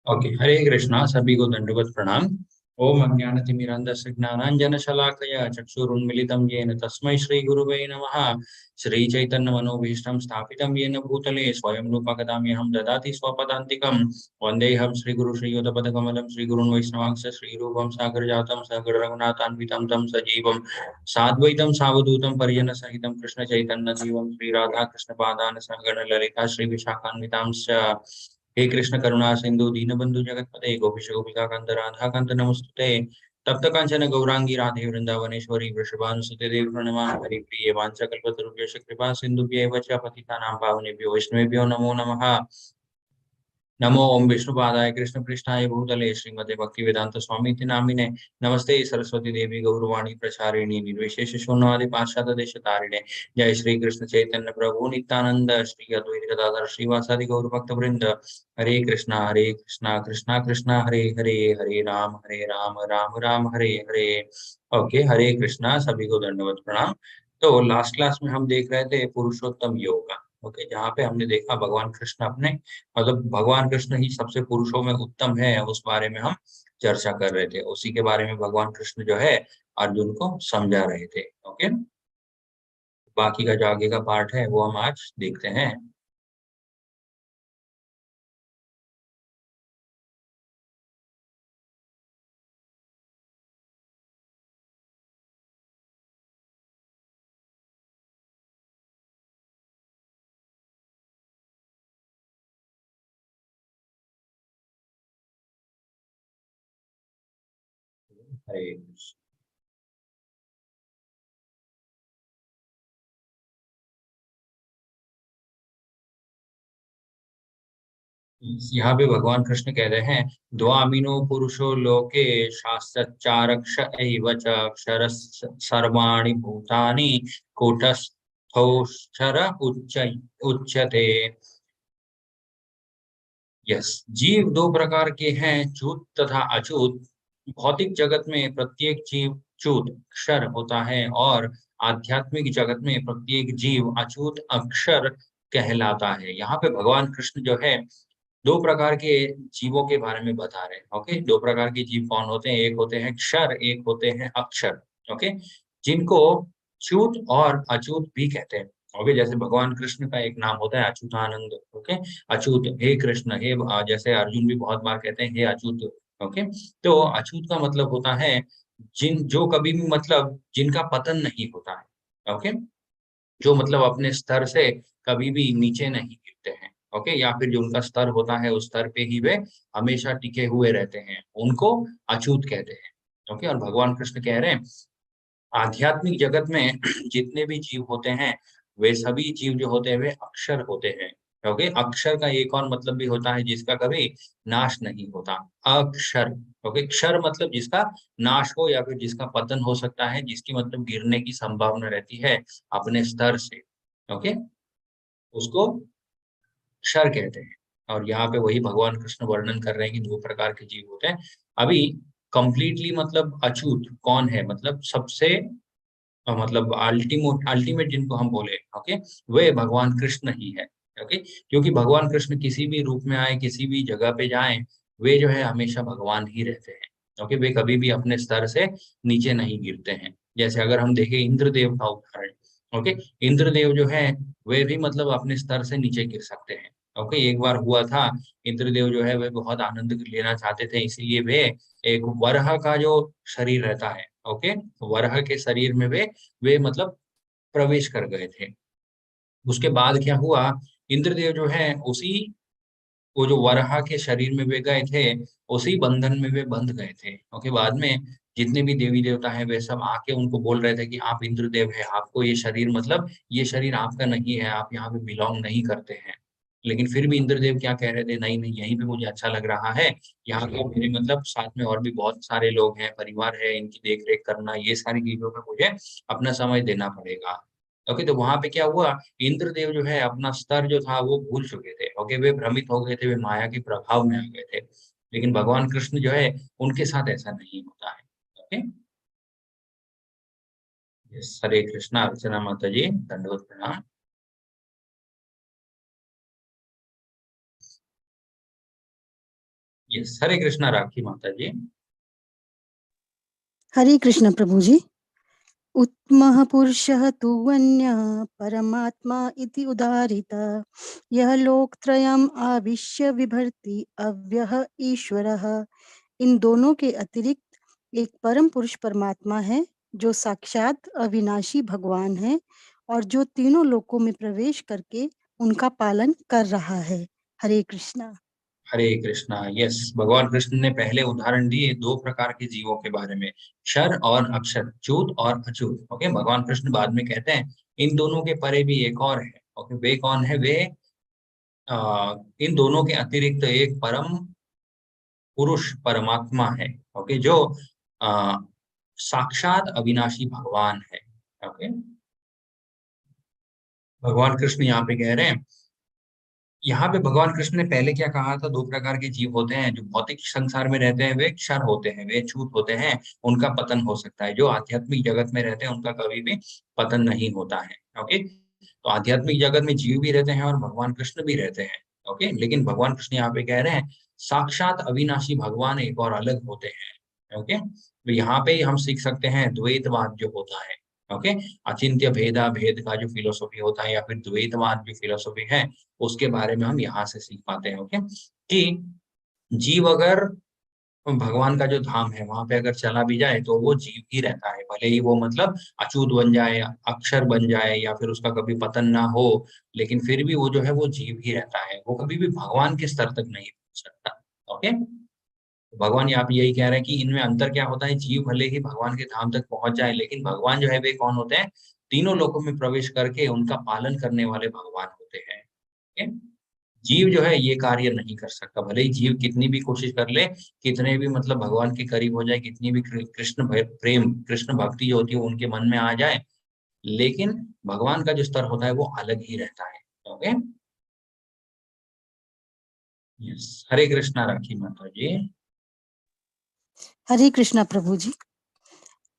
Okay, हरे कृष्णा। सभी को दंडवत प्रणाम। ओम अज्ञानतिमिरान्धस्य ज्ञानाञ्जनशलाकया चक्षुरुन्मिलितं येन तस्मै श्रीगुरुवे नमः। श्रीचैतन्यमनोभीष्टं स्थापितं येन भूतले स्वयं रूपा कदा मह्यं ददाति स्वपदान्तिकं। वन्देऽहं श्रीगुरु श्रीयुतपदकमलं श्रीगुरुन् वैष्णवांश्च श्रीरूपं सागरजातं सहगणरघुनाथान्वितं तं सजीवं साद्वैतं सावधूतं परिजनसहितं कृष्णचैतन्यदेवं श्रीराधाकृष्णपादान् सहगण ललिता श्रीविशाखान्वितांश्च। हे कृष्ण करुणा सिंधु दीनबंधु जगतपते गोपीश गोपिका कांत राधा कांत नमस्तुते। तप्त कांचन गौरांगी राधे वृंदावनेश्वरी वृषभानुसुते देवी प्रणमामि हरिप्रिये वाञ्छाकल्पतरुभ्यश्च कृपा सिन्धुभ्यैव च पतितानां पावनेभ्यो वैष्णवेभ्यो नमो नमः। नमो ओम विष्णुपादाय कृष्ण पृष्ठाय भूतले श्रीमते भक्तिवेदांत स्वामी नामिने नमस्ते सरस्वती देवी गौरवाणी प्रचारिणी निर्विशेष शून्यवादी पार्षद देश तारिणे। जय श्री कृष्ण चैतन्य प्रभु नित्यानंद श्री अद्वैत गदाधर श्रीवासादि गौर भक्त वृंद। हरे कृष्णा कृष्णा कृष्णा हरे हरे, हरे राम राम राम हरे हरे। ओके, हरे कृष्णा। सभी को दंडवत प्रणाम। तो लास्ट क्लास में हम देख रहे थे पुरुषोत्तम योग। ओके, जहाँ पे हमने देखा भगवान कृष्ण अपने मतलब भगवान कृष्ण ही सबसे पुरुषों में उत्तम है, उस बारे में हम चर्चा कर रहे थे। उसी के बारे में भगवान कृष्ण जो है अर्जुन को समझा रहे थे। ओके, बाकी का जो आगे का पार्ट है वो हम आज देखते हैं। हरे कृष्ण। यहाँ पे भगवान कृष्ण कह रहे हैं, द्वामिनो पुरुषो लोके शास्त्रचारक्ष एव च अक्षर सर्वाणि भूतानि कूटस्थोऽक्षर उच्यते। यस, जीव दो प्रकार के हैं, च्युत तथा अच्युत। भौतिक जगत में प्रत्येक जीव च्युत अक्षर होता है और आध्यात्मिक जगत में प्रत्येक जीव अच्युत अक्षर कहलाता है। यहाँ पे भगवान कृष्ण जो है दो प्रकार के जीवों के बारे में बता रहे हैं। ओके, दो प्रकार के जीव कौन होते हैं? एक होते हैं क्षर, एक होते हैं अक्षर। ओके, जिनको च्युत और अच्युत भी कहते हैं। ओके, जैसे भगवान कृष्ण का एक नाम होता है अच्युतानंद। ओके, अच्युत हे कृष्ण, हे जैसे अर्जुन भी बहुत बार कहते हैं हे अच्युत। ओके, तो अच्युत का मतलब होता है जिन जो कभी भी मतलब जिनका पतन नहीं होता है। ओके, जो मतलब अपने स्तर से कभी भी नीचे नहीं गिरते हैं। ओके, या फिर जो उनका स्तर होता है उस स्तर पे ही वे हमेशा टिके हुए रहते हैं, उनको अछूत कहते हैं। ओके, और भगवान कृष्ण कह रहे हैं आध्यात्मिक जगत में जितने भी जीव होते हैं वे सभी जीव जो होते हैं वे अक्षर होते हैं। ओके, अक्षर का एक और मतलब भी होता है जिसका कभी नाश नहीं होता, अक्षर। ओके, क्षर मतलब जिसका नाश हो या फिर जिसका पतन हो सकता है, जिसकी मतलब गिरने की संभावना रहती है अपने स्तर से। ओके, उसको क्षर कहते हैं। और यहाँ पे वही भगवान कृष्ण वर्णन कर रहे हैं कि दो प्रकार के जीव होते हैं। अभी कंप्लीटली मतलब अछूत कौन है, मतलब सबसे मतलब अल्टीमेट अल्टीमेट जिनको हम बोले, ओके, वे भगवान कृष्ण ही है। ओके, क्योंकि भगवान कृष्ण किसी भी रूप में आए, किसी भी जगह पे जाएं, वे जो है हमेशा भगवान ही रहते हैं। ओके, वे कभी भी अपने स्तर से नीचे नहीं गिरते हैं। जैसे अगर हम देखें इंद्रदेव का उदाहरण। ओके, इंद्रदेव जो है वे भी मतलब अपने स्तर से नीचे गिर सकते हैं। ओके, एक बार हुआ था, इंद्रदेव जो है वे बहुत आनंद लेना चाहते थे, इसीलिए वे एक वराह का जो शरीर रहता है, ओके, वराह के शरीर में वे मतलब प्रवेश कर गए थे। उसके बाद क्या हुआ, इंद्रदेव जो है उसी वो जो वराह के शरीर में वे गए थे, उसी बंधन में वे बंध गए थे। ओके, बाद में जितने भी देवी देवता हैं वे सब आके उनको बोल रहे थे कि आप इंद्रदेव है, आपको ये शरीर मतलब ये शरीर आपका नहीं है, आप यहाँ पे बिलोंग नहीं करते हैं। लेकिन फिर भी इंद्रदेव क्या कह रहे थे, नहीं नहीं, यहीं पे मुझे अच्छा लग रहा है, यहाँ पे मेरे मतलब साथ में और भी बहुत सारे लोग हैं, परिवार है, इनकी देख रेख करना, ये सारी चीजों पे मुझे अपना समय देना पड़ेगा। ओके, तो वहां पे क्या हुआ, इंद्रदेव जो है अपना स्तर जो था वो भूल चुके थे। ओके, वे भ्रमित हो गए थे, वे माया के प्रभाव में आ गए थे। लेकिन भगवान कृष्ण जो है उनके साथ ऐसा नहीं होता है। ओके, यस, हरे कृष्णा। अर्चना माता जी, दंडवत प्रणाम। यस, हरे कृष्णा राखी माता जी। हरे कृष्ण प्रभु जी। उत्तमः पुरुषः तु अन्यः परमात्मा इति उदाहृतः यः लोकत्रयम् आविश्य बिभर्ति अव्ययः ईश्वरः। इन दोनों के अतिरिक्त एक परम पुरुष परमात्मा है जो साक्षात अविनाशी भगवान है और जो तीनों लोकों में प्रवेश करके उनका पालन कर रहा है। हरे कृष्णा। हरे कृष्णा। यस, भगवान कृष्ण ने पहले उदाहरण दिए दो प्रकार के जीवों के बारे में, क्षर और अक्षर, च्युत और अच्युत। ओके, भगवान कृष्ण बाद में कहते हैं इन दोनों के परे भी एक और है। ओके, वे कौन है? वे इन दोनों के अतिरिक्त एक परम पुरुष परमात्मा है। ओके, जो आ, साक्षात अविनाशी भगवान है। ओके, भगवान कृष्ण यहाँ पे कह रहे हैं, यहाँ पे भगवान कृष्ण ने पहले क्या कहा था? दो प्रकार के जीव होते हैं, जो भौतिक संसार में रहते हैं वे क्षर होते हैं, वे छूत होते हैं, उनका पतन हो सकता है। जो आध्यात्मिक जगत में रहते हैं उनका कभी भी पतन नहीं होता है। ओके, तो आध्यात्मिक जगत में जीव भी रहते हैं और भगवान कृष्ण भी रहते हैं। ओके, लेकिन भगवान कृष्ण यहाँ पे कह रहे हैं साक्षात अविनाशी भगवान एक और अलग होते हैं। ओके, तो यहाँ पे हम सीख सकते हैं द्वैतवाद जो होता है। ओके, अचिंत्य भेदा भेद का जो फिलोसॉफी होता है या फिर द्वैतवाद जो फिलोसॉफी है, उसके बारे में हम यहाँ से सीख पाते हैं। ओके, कि जीव अगर भगवान का जो धाम है वहां पे अगर चला भी जाए तो वो जीव ही रहता है, भले ही वो मतलब अछूत बन जाए, अक्षर बन जाए या फिर उसका कभी पतन ना हो, लेकिन फिर भी वो जो है वो जीव ही रहता है, वो कभी भी भगवान के स्तर तक नहीं पहुंच सकता। ओके, भगवान यहाँ पे यही कह रहे हैं कि इनमें अंतर क्या होता है, जीव भले ही भगवान के धाम तक पहुंच जाए लेकिन भगवान जो है वे कौन होते हैं? तीनों लोकों में प्रवेश करके उनका पालन करने वाले भगवान होते हैं। ओके? जीव जो है ये कार्य नहीं कर सकता, भले ही जीव कितनी भी कोशिश कर ले, कितने भी मतलब भगवान के करीब हो जाए, कितनी भी कृष्ण प्रेम, कृष्ण भक्ति जो होती है उनके मन में आ जाए, लेकिन भगवान का जो स्तर होता है वो अलग ही रहता है। ओके, यस, हरे कृष्णा राखी माता जी। हरे कृष्णा प्रभु जी।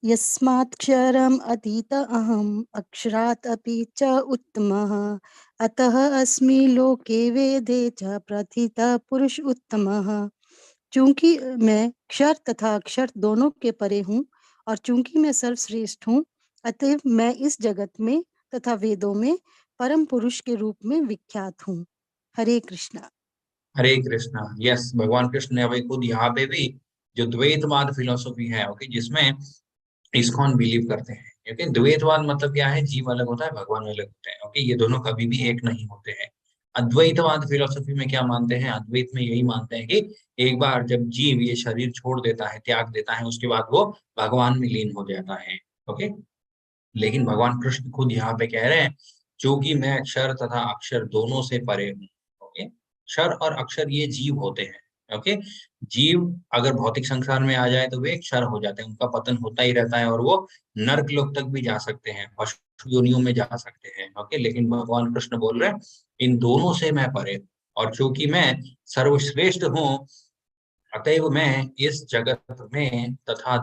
यस्मात् क्षरम् अतीत अहम् अक्षरात् अपि च उत्तमः अतः अस्मि लोके वेदे च प्रथितः पुरुष उत्तमः। चूंकि मैं क्षर तथा अक्षर दोनों के परे हूँ और चूंकि मैं सर्वश्रेष्ठ हूँ, अतः मैं इस जगत में तथा वेदों में परम पुरुष के रूप में विख्यात हूँ। हरे कृष्णा। हरे कृष्णा। यस, भगवान कृष्ण ने अभी खुद यहाँ पे भी जो द्वैतवाद फिलोसॉफी है, ओके, जिसमें इस्कॉन बिलीव करते हैं। ओके, द्वैतवाद मतलब क्या है? जीव अलग होता है, भगवान अलग होता है। ओके, ये दोनों कभी भी एक नहीं होते हैं। अद्वैतवाद फिलोसॉफी में क्या मानते हैं? अद्वैत में यही मानते हैं कि एक बार जब जीव ये शरीर छोड़ देता है, त्याग देता है, उसके बाद वो भगवान में लीन हो जाता है। ओके, लेकिन भगवान कृष्ण खुद यहाँ पे कह रहे हैं क्योंकि मैं अक्षर तथा अक्षर दोनों से परे हूँ। ओके, क्षर और अक्षर ये जीव होते हैं। ओके, जीव अगर भौतिक संसार में आ जाए तो वे क्षर हो जाते हैं, उनका पतन होता ही रहता है और वो नर्क लोक तक भी जा सकते हैं, पशु योनियों में जा सकते हैं। ओके, लेकिन भगवान कृष्ण बोल रहे हैं इन दोनों से मैं परे हूँ, और चूंकि मैं सर्वश्रेष्ठ हूँ, अतएव मैं इस जगत में तथा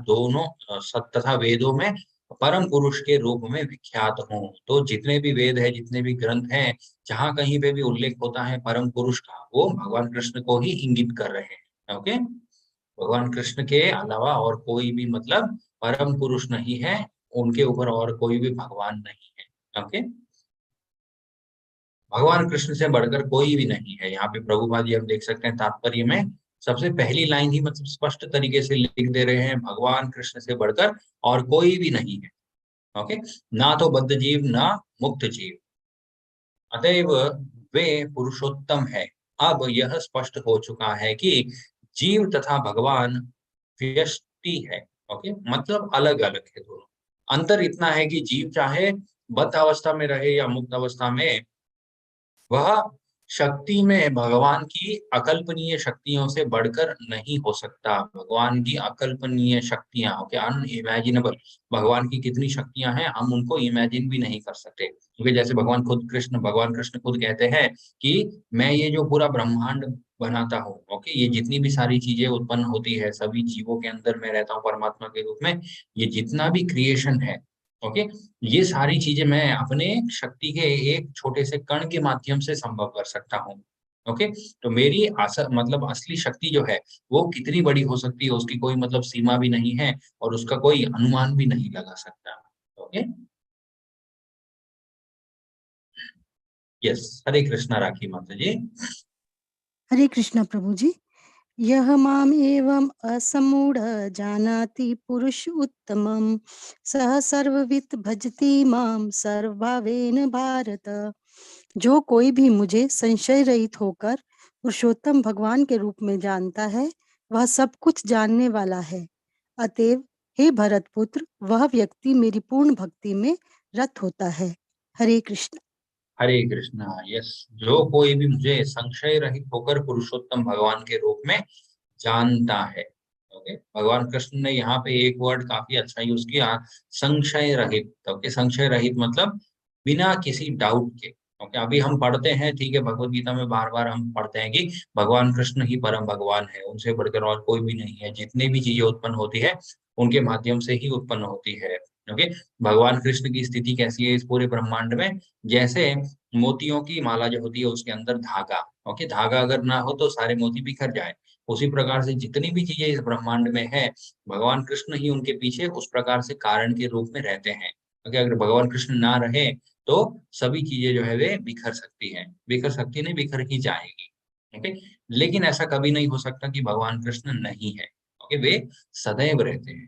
तथा वेदों में परम पुरुष के रूप में विख्यात हूँ। तो जितने भी वेद है, जितने भी ग्रंथ हैं, जहाँ कहीं पे भी उल्लेख होता है परम पुरुष का, वो भगवान कृष्ण को ही इंगित कर रहे हैं। ओके, भगवान कृष्ण के अलावा और कोई भी मतलब परम पुरुष नहीं है, उनके ऊपर और कोई भी भगवान नहीं है। ओके, भगवान कृष्ण से बढ़कर कोई भी नहीं है। यहाँ पे प्रभुपाद जी हम देख सकते हैं तात्पर्य में सबसे पहली लाइन ही मतलब स्पष्ट तरीके से लिख दे रहे हैं, भगवान कृष्ण से बढ़कर और कोई भी नहीं है। ओके, ना तो बद्ध जीव ना मुक्त जीव, अतएव वे पुरुषोत्तम है। अब यह स्पष्ट हो चुका है कि जीव तथा भगवान व्यष्टि है। ओके, मतलब अलग अलग है दोनों। अंतर इतना है कि जीव चाहे बद्ध अवस्था में रहे या मुक्त अवस्था में, वह शक्ति में भगवान की अकल्पनीय शक्तियों से बढ़कर नहीं हो सकता। भगवान की अकल्पनीय शक्तियां, ओके, अनइमेजिनेबल, भगवान की कितनी शक्तियां हैं हम उनको इमेजिन भी नहीं कर सकते, क्योंकि जैसे भगवान कृष्ण खुद कहते हैं कि मैं ये जो पूरा ब्रह्मांड बनाता हूँ, ओके, ये जितनी भी सारी चीजें उत्पन्न होती है, सभी जीवों के अंदर मैं रहता हूँ परमात्मा के रूप में, ये जितना भी क्रिएशन है, ओके, ये सारी चीजें मैं अपने शक्ति के एक छोटे से कण के माध्यम से संभव कर सकता हूँ। ओके, तो मेरी मतलब असली शक्ति जो है वो कितनी बड़ी हो सकती है, उसकी कोई मतलब सीमा भी नहीं है और उसका कोई अनुमान भी नहीं लगा सकता। ओके, यस, हरे कृष्णा राखी माता जी। हरे कृष्ण प्रभु जी। यह माम एवं असमूढ़ जानाति पुरुष उत्तमं सह सर्ववित् भजति माम सर्वभावेन भारत। जो कोई भी मुझे संशय रहित होकर पुरुषोत्तम भगवान के रूप में जानता है, वह सब कुछ जानने वाला है। अतएव हे भरत पुत्र, वह व्यक्ति मेरी पूर्ण भक्ति में रत होता है। हरे कृष्ण। हरे कृष्णा, यस, जो कोई भी मुझे संशय रहित होकर पुरुषोत्तम भगवान के रूप में जानता है। ओके, भगवान कृष्ण ने यहाँ पे एक वर्ड काफी अच्छा यूज किया, संशय रहित। ओके, संशय रहित मतलब बिना किसी डाउट के। ओके, अभी हम पढ़ते हैं, ठीक है, भगवत गीता में बार बार हम पढ़ते हैं कि भगवान कृष्ण ही परम भगवान है, उनसे बढ़कर और कोई भी नहीं है, जितनी भी चीजें उत्पन्न होती है उनके माध्यम से ही उत्पन्न होती है। ओके, भगवान कृष्ण की स्थिति कैसी है इस पूरे ब्रह्मांड में, जैसे मोतियों की माला जो होती है उसके अंदर धागा। ओके, धागा अगर ना हो तो सारे मोती बिखर जाए, उसी प्रकार से जितनी भी चीजें इस ब्रह्मांड में है, भगवान कृष्ण ही उनके पीछे उस प्रकार से कारण के रूप में रहते हैं। क्योंकि अगर भगवान कृष्ण ना रहे तो सभी चीजें जो है वे बिखर सकती हैं, बिखर सकती नहीं, बिखर ही जाएगी। ओके, लेकिन ऐसा कभी नहीं हो सकता कि भगवान कृष्ण नहीं है। ओके, वे सदैव रहते हैं।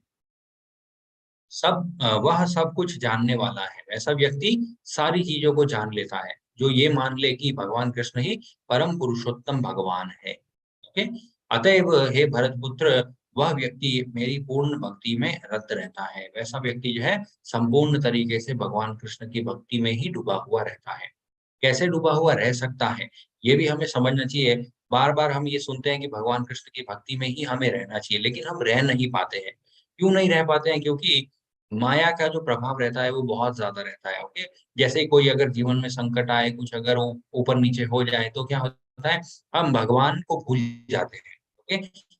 वह सब कुछ जानने वाला है, ऐसा व्यक्ति सारी चीजों को जान लेता है जो ये मान ले कि भगवान कृष्ण ही परम पुरुषोत्तम भगवान है। ओके, अतएव हे भरतपुत्र, वह व्यक्ति मेरी पूर्ण भक्ति में रत रहता है। वैसा व्यक्ति जो है संपूर्ण तरीके से भगवान कृष्ण की भक्ति में ही डूबा हुआ रहता है। कैसे डूबा हुआ रह सकता है, ये भी हमें समझना चाहिए। बार बार हम ये सुनते हैं कि भगवान कृष्ण की भक्ति में ही हमें रहना चाहिए, लेकिन हम रह नहीं पाते हैं। क्यों नहीं रह पाते हैं? क्योंकि माया का जो प्रभाव रहता है वो बहुत ज्यादा रहता है। ओके, जैसे कोई अगर जीवन में संकट आए, कुछ अगर ऊपर नीचे हो जाए तो क्या होता है, हम भगवान को भूल जाते हैं। ओके,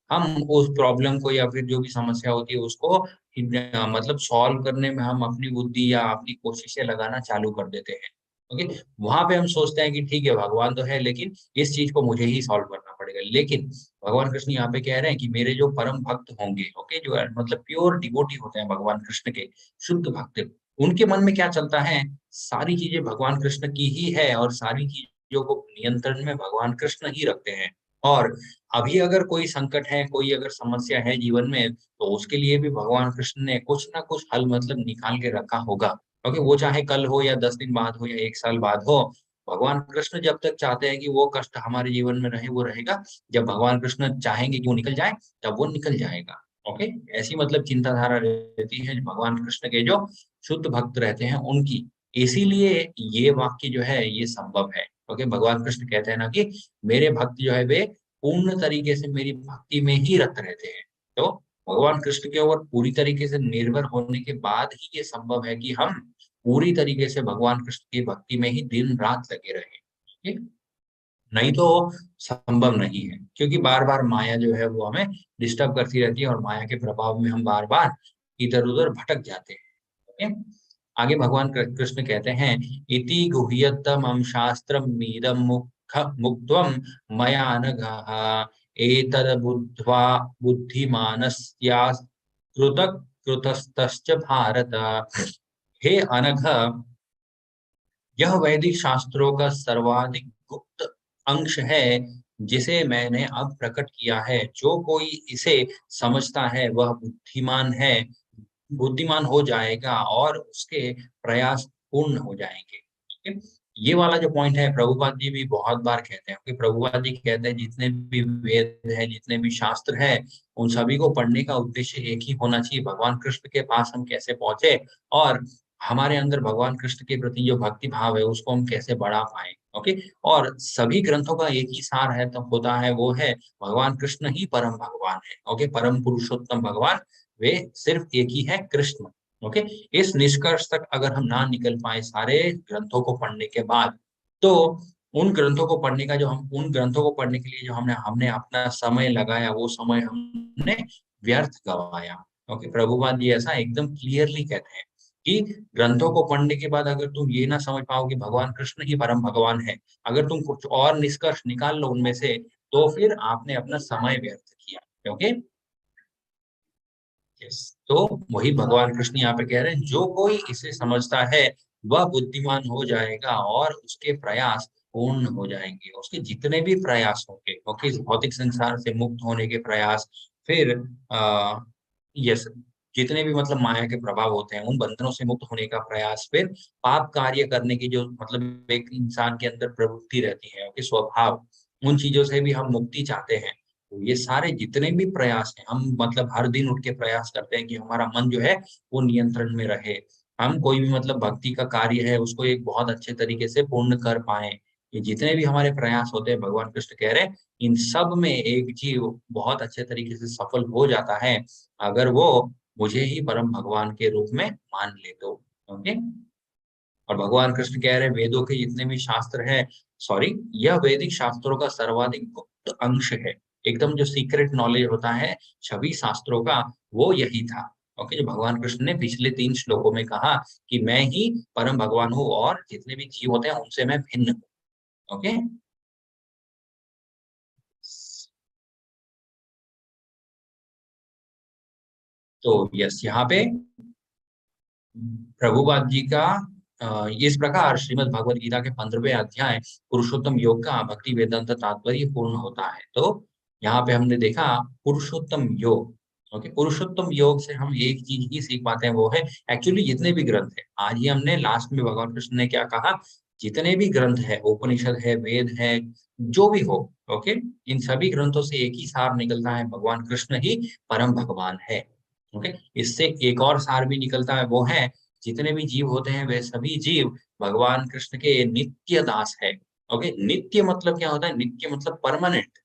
हम उस प्रॉब्लम को या फिर जो भी समस्या होती है उसको मतलब सॉल्व करने में हम अपनी बुद्धि या अपनी कोशिशें लगाना चालू कर देते हैं। ओके, वहां पे हम सोचते हैं कि ठीक है भगवान तो है, लेकिन इस चीज को मुझे ही सॉल्व करना पड़ेगा। लेकिन भगवान कृष्ण यहाँ पे कह रहे हैं कि मेरे जो परम भक्त होंगे, ओके, जो मतलब प्योर डिवोटी होते हैं भगवान कृष्ण के, शुद्ध भक्त, उनके मन में क्या चलता है, सारी चीजें भगवान कृष्ण की ही है और सारी चीजों को नियंत्रण में भगवान कृष्ण ही रखते हैं। और अभी अगर कोई संकट है, कोई अगर समस्या है जीवन में, तो उसके लिए भी भगवान कृष्ण ने कुछ ना कुछ हल मतलब निकाल के रखा होगा। क्योंकि वो चाहे कल हो या 10 दिन बाद हो या 1 साल बाद हो, भगवान कृष्ण जब तक चाहते हैं कि वो कष्ट हमारे जीवन में रहे, वो रहेगा। जब भगवान कृष्ण चाहेंगे कि वो निकल जाए, तब वो निकल जाएगा। ओके, ऐसी मतलब चिंताधारा रहती है भगवान कृष्ण के जो शुद्ध भक्त रहते हैं उनकी। इसीलिए ये वाक्य जो है ये संभव है। ओके, भगवान कृष्ण कहते हैं ना कि मेरे भक्त जो है वे पूर्ण तरीके से मेरी भक्ति में ही रत रहते हैं। तो भगवान कृष्ण के ऊपर पूरी तरीके से निर्भर होने के बाद ही ये संभव है कि हम पूरी तरीके से भगवान कृष्ण की भक्ति में ही दिन रात लगे रहें। ठीक? नहीं तो संभव नहीं है, क्योंकि बार बार माया जो है वो हमें डिस्टर्ब करती रहती है और माया के प्रभाव में हम बार बार इधर उधर भटक जाते हैं। ओके? आगे भगवान कृष्ण कहते हैं, इति गुह्यतमं शास्त्रम मीदम मुक्त्वम मया नघः एतद् बुद्ध्वा बुद्धिमानस्या कृतस्तश्च भारत। हे अनघ, यह वैदिक शास्त्रों का सर्वाधिक गुप्त अंश है जिसे मैंने अब प्रकट किया है। जो कोई इसे समझता है वह बुद्धिमान है, बुद्धिमान हो जाएगा और उसके प्रयास पूर्ण हो जाएंगे। ठीक है? ये वाला जो पॉइंट है प्रभुपाद जी भी बहुत बार कहते हैं, क्योंकि प्रभुपाद जी कहते हैं जितने भी वेद है, जितने भी शास्त्र है, उन सभी को पढ़ने का उद्देश्य एक ही होना चाहिए, भगवान कृष्ण के पास हम कैसे पहुंचे और हमारे अंदर भगवान कृष्ण के प्रति जो भक्ति भाव है उसको हम कैसे बढ़ा पाए। ओके, और सभी ग्रंथों का एक ही सार है तो होता है, वो है भगवान कृष्ण ही परम भगवान है। ओके, परम पुरुषोत्तम भगवान वे सिर्फ एक ही है, कृष्ण। ओके, इस निष्कर्ष तक अगर हम ना निकल पाए सारे ग्रंथों को पढ़ने के बाद, तो उन ग्रंथों को पढ़ने का जो हम उन ग्रंथों को पढ़ने के लिए जो हमने हमने अपना समय लगाया, वो समय हमने व्यर्थ गवाया। ओके, प्रभुपाद जी ऐसा एकदम क्लियरली कहते हैं कि ग्रंथों को पढ़ने के बाद अगर तुम ये ना समझ पाओ कि भगवान कृष्ण ही परम भगवान है, अगर तुम कुछ और निष्कर्ष निकाल लो उनमें से, तो फिर आपने अपना समय व्यर्थ किया। Okay, yes. तो वही भगवान कृष्ण यहाँ पे कह रहे हैं, जो कोई इसे समझता है वह बुद्धिमान हो जाएगा और उसके प्रयास पूर्ण हो जाएंगे। उसके जितने भी प्रयास होंगे, ओके, इस भौतिक संसार से मुक्त होने के प्रयास, फिर आ, यस, जितने भी मतलब माया के प्रभाव होते हैं उन बंधनों से मुक्त होने का प्रयास, फिर पाप कार्य करने की जो मतलब एक इंसान के अंदर प्रवृत्ति रहती है, ओके, स्वभाव, उन चीजों से भी हम मुक्ति चाहते हैं। तो ये सारे जितने भी प्रयास हैं, हम मतलब हर दिन उठ के प्रयास करते हैं कि हमारा मन जो है वो नियंत्रण में रहे, हम कोई भी मतलब भक्ति का कार्य है उसको एक बहुत अच्छे तरीके से पूर्ण कर पाए। ये जितने भी हमारे प्रयास होते हैं, भगवान कृष्ण कह रहे हैं, इन सब में एक जीव बहुत अच्छे तरीके से सफल हो जाता है अगर वो मुझे ही परम भगवान के रूप में मान ले तो। ओके, और भगवान कृष्ण कह रहे हैं, वेदों के जितने भी शास्त्र हैं, सॉरी, यह वैदिक शास्त्रों का सर्वाधिक गुप्त अंश है। एकदम जो सीक्रेट नॉलेज होता है सभी शास्त्रों का, वो यही था। ओके, जो भगवान कृष्ण ने पिछले 3 श्लोकों में कहा कि मैं ही परम भगवान हूँ और जितने भी जीव होते हैं उनसे मैं भिन्न हूँ। ओके, तो यस, यहाँ पे प्रभुपाद जी का इस प्रकार श्रीमद् भगवद गीता के 15वें अध्याय पुरुषोत्तम योग का भक्ति वेदांत तात्पर्य पूर्ण होता है। तो यहाँ पे हमने देखा पुरुषोत्तम योग। ओके, पुरुषोत्तम योग से हम एक चीज ही सीख पाते हैं, वो है एक्चुअली जितने भी ग्रंथ है, आज ही हमने लास्ट में भगवान कृष्ण ने क्या कहा, जितने भी ग्रंथ है, उपनिषद है, वेद है, जो भी हो, ओके, इन सभी ग्रंथों से एक ही सार निकलता है, भगवान कृष्ण ही परम भगवान है। ओके, इससे एक और सार भी निकलता है, वो है जितने भी जीव होते हैं वे सभी जीव भगवान कृष्ण के नित्य दास है। ओके, नित्य मतलब क्या होता है, नित्य मतलब परमानेंट।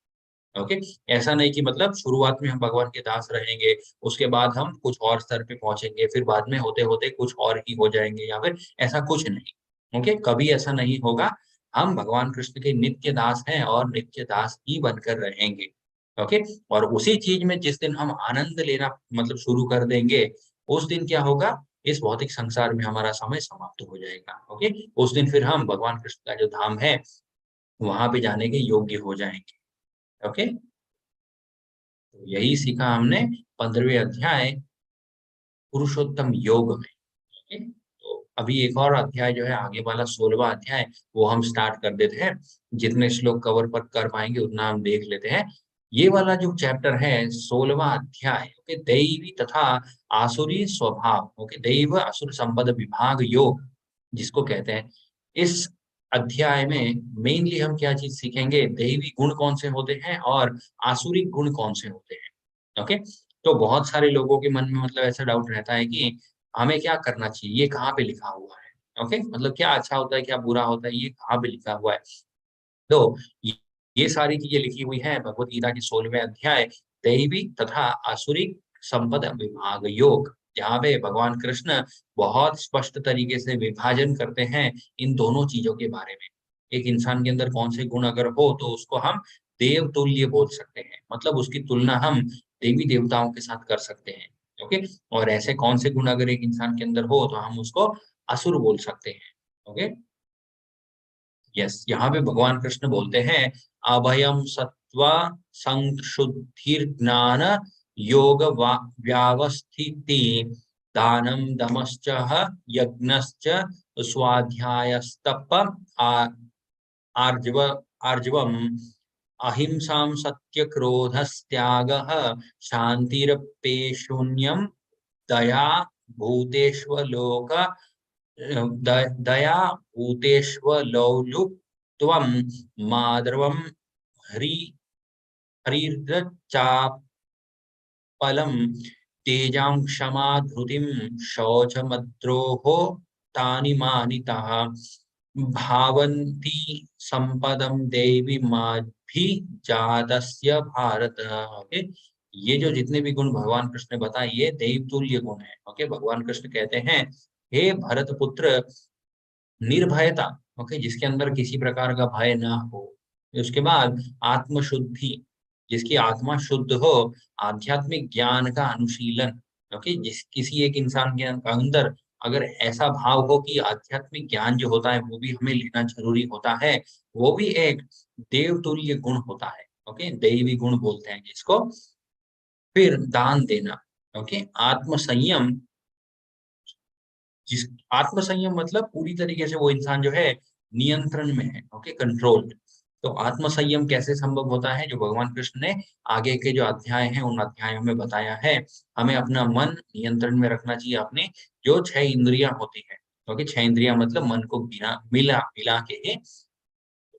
ओके, ऐसा नहीं कि मतलब शुरुआत में हम भगवान के दास रहेंगे, उसके बाद हम कुछ और स्तर पे पहुंचेंगे, फिर बाद में होते होते कुछ और ही हो जाएंगे, या फिर ऐसा कुछ नहीं। ओके, कभी ऐसा नहीं होगा। हम भगवान कृष्ण के नित्य दास हैं और नित्य दास ही बनकर रहेंगे। ओके, और उसी चीज में जिस दिन हम आनंद लेना मतलब शुरू कर देंगे, उस दिन क्या होगा, इस भौतिक संसार में हमारा समय समाप्त हो जाएगा। ओके, उस दिन फिर हम भगवान कृष्ण का जो धाम है वहां पे जाने के योग्य हो जाएंगे। ओके, तो यही सीखा हमने 15वें अध्याय पुरुषोत्तम योग में। ओके, तो अभी एक और अध्याय जो है आगे वाला 16वां अध्याय, वो हम स्टार्ट कर देते हैं। जितने श्लोक कवर पर कर पाएंगे उतना हम देख लेते हैं। ये वाला जो चैप्टर है 16वां अध्याय, ओके, दैवी तथा आसुरी स्वभाव, ओके, दैव असुर संपद विभाग योग जिसको कहते हैं। इस अध्याय में मेनली हम क्या चीज सीखेंगे, दैवी गुण कौन से होते हैं और आसुरी गुण कौन से होते हैं। ओके, तो बहुत सारे लोगों के मन में मतलब ऐसा डाउट रहता है कि हमें क्या करना चाहिए, ये कहाँ पे लिखा हुआ है। ओके, मतलब क्या अच्छा होता है, क्या बुरा होता है, ये कहाँ पे लिखा हुआ है। तो ये सारी चीजें लिखी हुई है भगवत गीता के 16वें अध्याय दैवी तथा आसुरिक संपद विभाग योग, जहाँ पे भगवान कृष्ण बहुत स्पष्ट तरीके से विभाजन करते हैं इन दोनों चीजों के बारे में। एक इंसान के अंदर कौन से गुण अगर हो तो उसको हम देव तुल्य बोल सकते हैं, मतलब उसकी तुलना हम देवी देवताओं के साथ कर सकते हैं। ओके, और ऐसे कौन से गुण अगर एक इंसान के अंदर हो तो हम उसको असुर बोल सकते हैं। ओके, यस, यहाँ पे भगवान कृष्ण बोलते हैं, अभयम सत्व संशुद्धिर्ज्ञान योग व्यावस्थिति दानम दमश्च यज्ञश्च स्वाध्यायस्तप आर्जव आर्जवम अहिंसां सत्यक्रोधस्त्यागः शान्तिरपेशून्यम दया भूतेष्वलोक दया भूतेष्वलौलुत्वं माधवं ह्री हरिर्चापलं तेजां क्षमा धृतिं शौचमद्रोहो तानि मानिताः भावन्ति संपदं देवी माभिजातस्य भारत। ओके, ये जो जितने भी गुण भगवान कृष्ण ने बताए ये देवतुल्य गुण है। ओके, भगवान कृष्ण कहते हैं, हे भरत पुत्र, निर्भयता, ओके, जिसके अंदर किसी प्रकार का भय ना हो। उसके बाद आत्मशुद्धि, जिसकी आत्मा शुद्ध हो। आध्यात्मिक ज्ञान का अनुशीलन, ओके, जिस किसी एक इंसान के अंदर अगर ऐसा भाव हो कि आध्यात्मिक ज्ञान जो होता है वो भी हमें लेना जरूरी होता है, वो भी एक देवतुल्य गुण होता है। ओके, दैवी गुण बोलते हैं जिसको। फिर दान देना। ओके, आत्मसंयम, जिस आत्मसंयम मतलब पूरी तरीके से वो इंसान जो है नियंत्रण में है। Okay, controlled. तो आत्मसंयम कैसे संभव होता है, जो भगवान कृष्ण ने आगे के जो अध्याय हैं उन अध्यायों में बताया है। हमें अपना मन नियंत्रण में रखना चाहिए। अपने जो 6 इंद्रियां होती है, ओके, 6 इंद्रियां मतलब मन को बिना मिला मिला के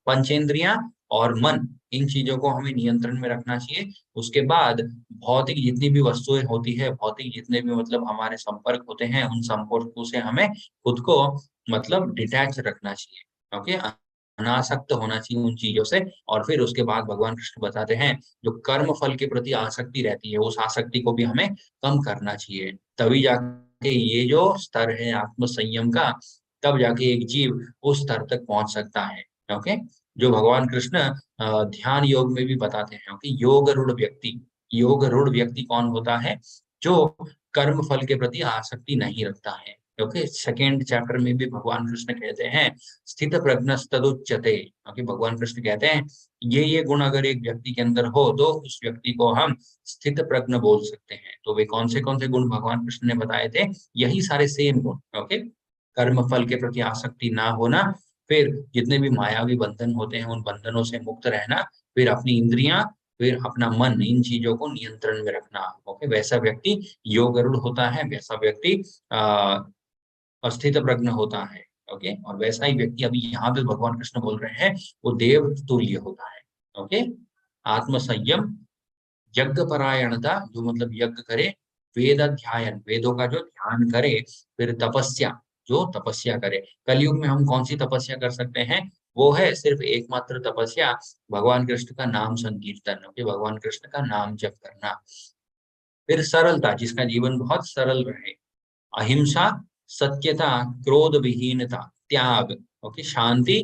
पंचेंद्रियां और मन, इन चीजों को हमें नियंत्रण में रखना चाहिए। उसके बाद भौतिक जितनी भी वस्तुएं होती है, भौतिक जितने भी मतलब हमारे संपर्क होते हैं, उन संपर्कों से हमें खुद को मतलब डिटैच रखना चाहिए। ओके, अनासक्त होना चाहिए उन चीजों से। और फिर उसके बाद भगवान कृष्ण बताते हैं जो कर्म फल के प्रति आसक्ति रहती है, उस आसक्ति को भी हमें कम करना चाहिए। तभी जाके ये जो स्तर है आत्म संयम का, तब जाके एक जीव उस स्तर तक पहुंच सकता है। ओके, जो भगवान कृष्ण ध्यान योग में भी बताते हैं कि योग रूढ़ व्यक्ति कौन होता है, जो कर्म फल के प्रति आसक्ति नहीं रखता है। ओके, सेकेंड चैप्टर में भी भगवान कृष्ण कहते हैं स्थित प्रज्ञस्तदुच्यते। ओके, भगवान कृष्ण कहते हैं ये गुण अगर एक व्यक्ति के अंदर हो तो उस व्यक्ति को हम स्थित प्रज्ञ बोल सकते हैं। तो वे कौन से गुण भगवान कृष्ण ने बताए थे, यही सारे सेम गुण। ओके, कर्म फल के प्रति आसक्ति ना होना, फिर जितने भी मायावी बंधन होते हैं उन बंधनों से मुक्त रहना, फिर अपनी इंद्रियां, फिर अपना मन, इन चीजों को नियंत्रण में रखना। ओके, वैसा व्यक्ति योगरूढ़ होता है, वैसा व्यक्ति स्थित प्रज्ञ होता है। ओके, और वैसा ही व्यक्ति अभी यहाँ पे भगवान कृष्ण बोल रहे हैं वो देव तुल्य होता है। ओके, आत्म संयम, यज्ञ परायणता, जो मतलब यज्ञ करे, वेद अध्ययन, वेदों का जो ध्यान करे, फिर तपस्या, जो तपस्या करे। कलयुग में हम कौन सी तपस्या कर सकते हैं, वो है सिर्फ एकमात्र तपस्या भगवान कृष्ण का नाम संकीर्तन, ओके, भगवान कृष्ण का नाम जप करना। फिर सरलता, जिसका जीवन बहुत सरल रहे, अहिंसा, सत्यता, क्रोध विहीनता, त्याग, ओके, शांति,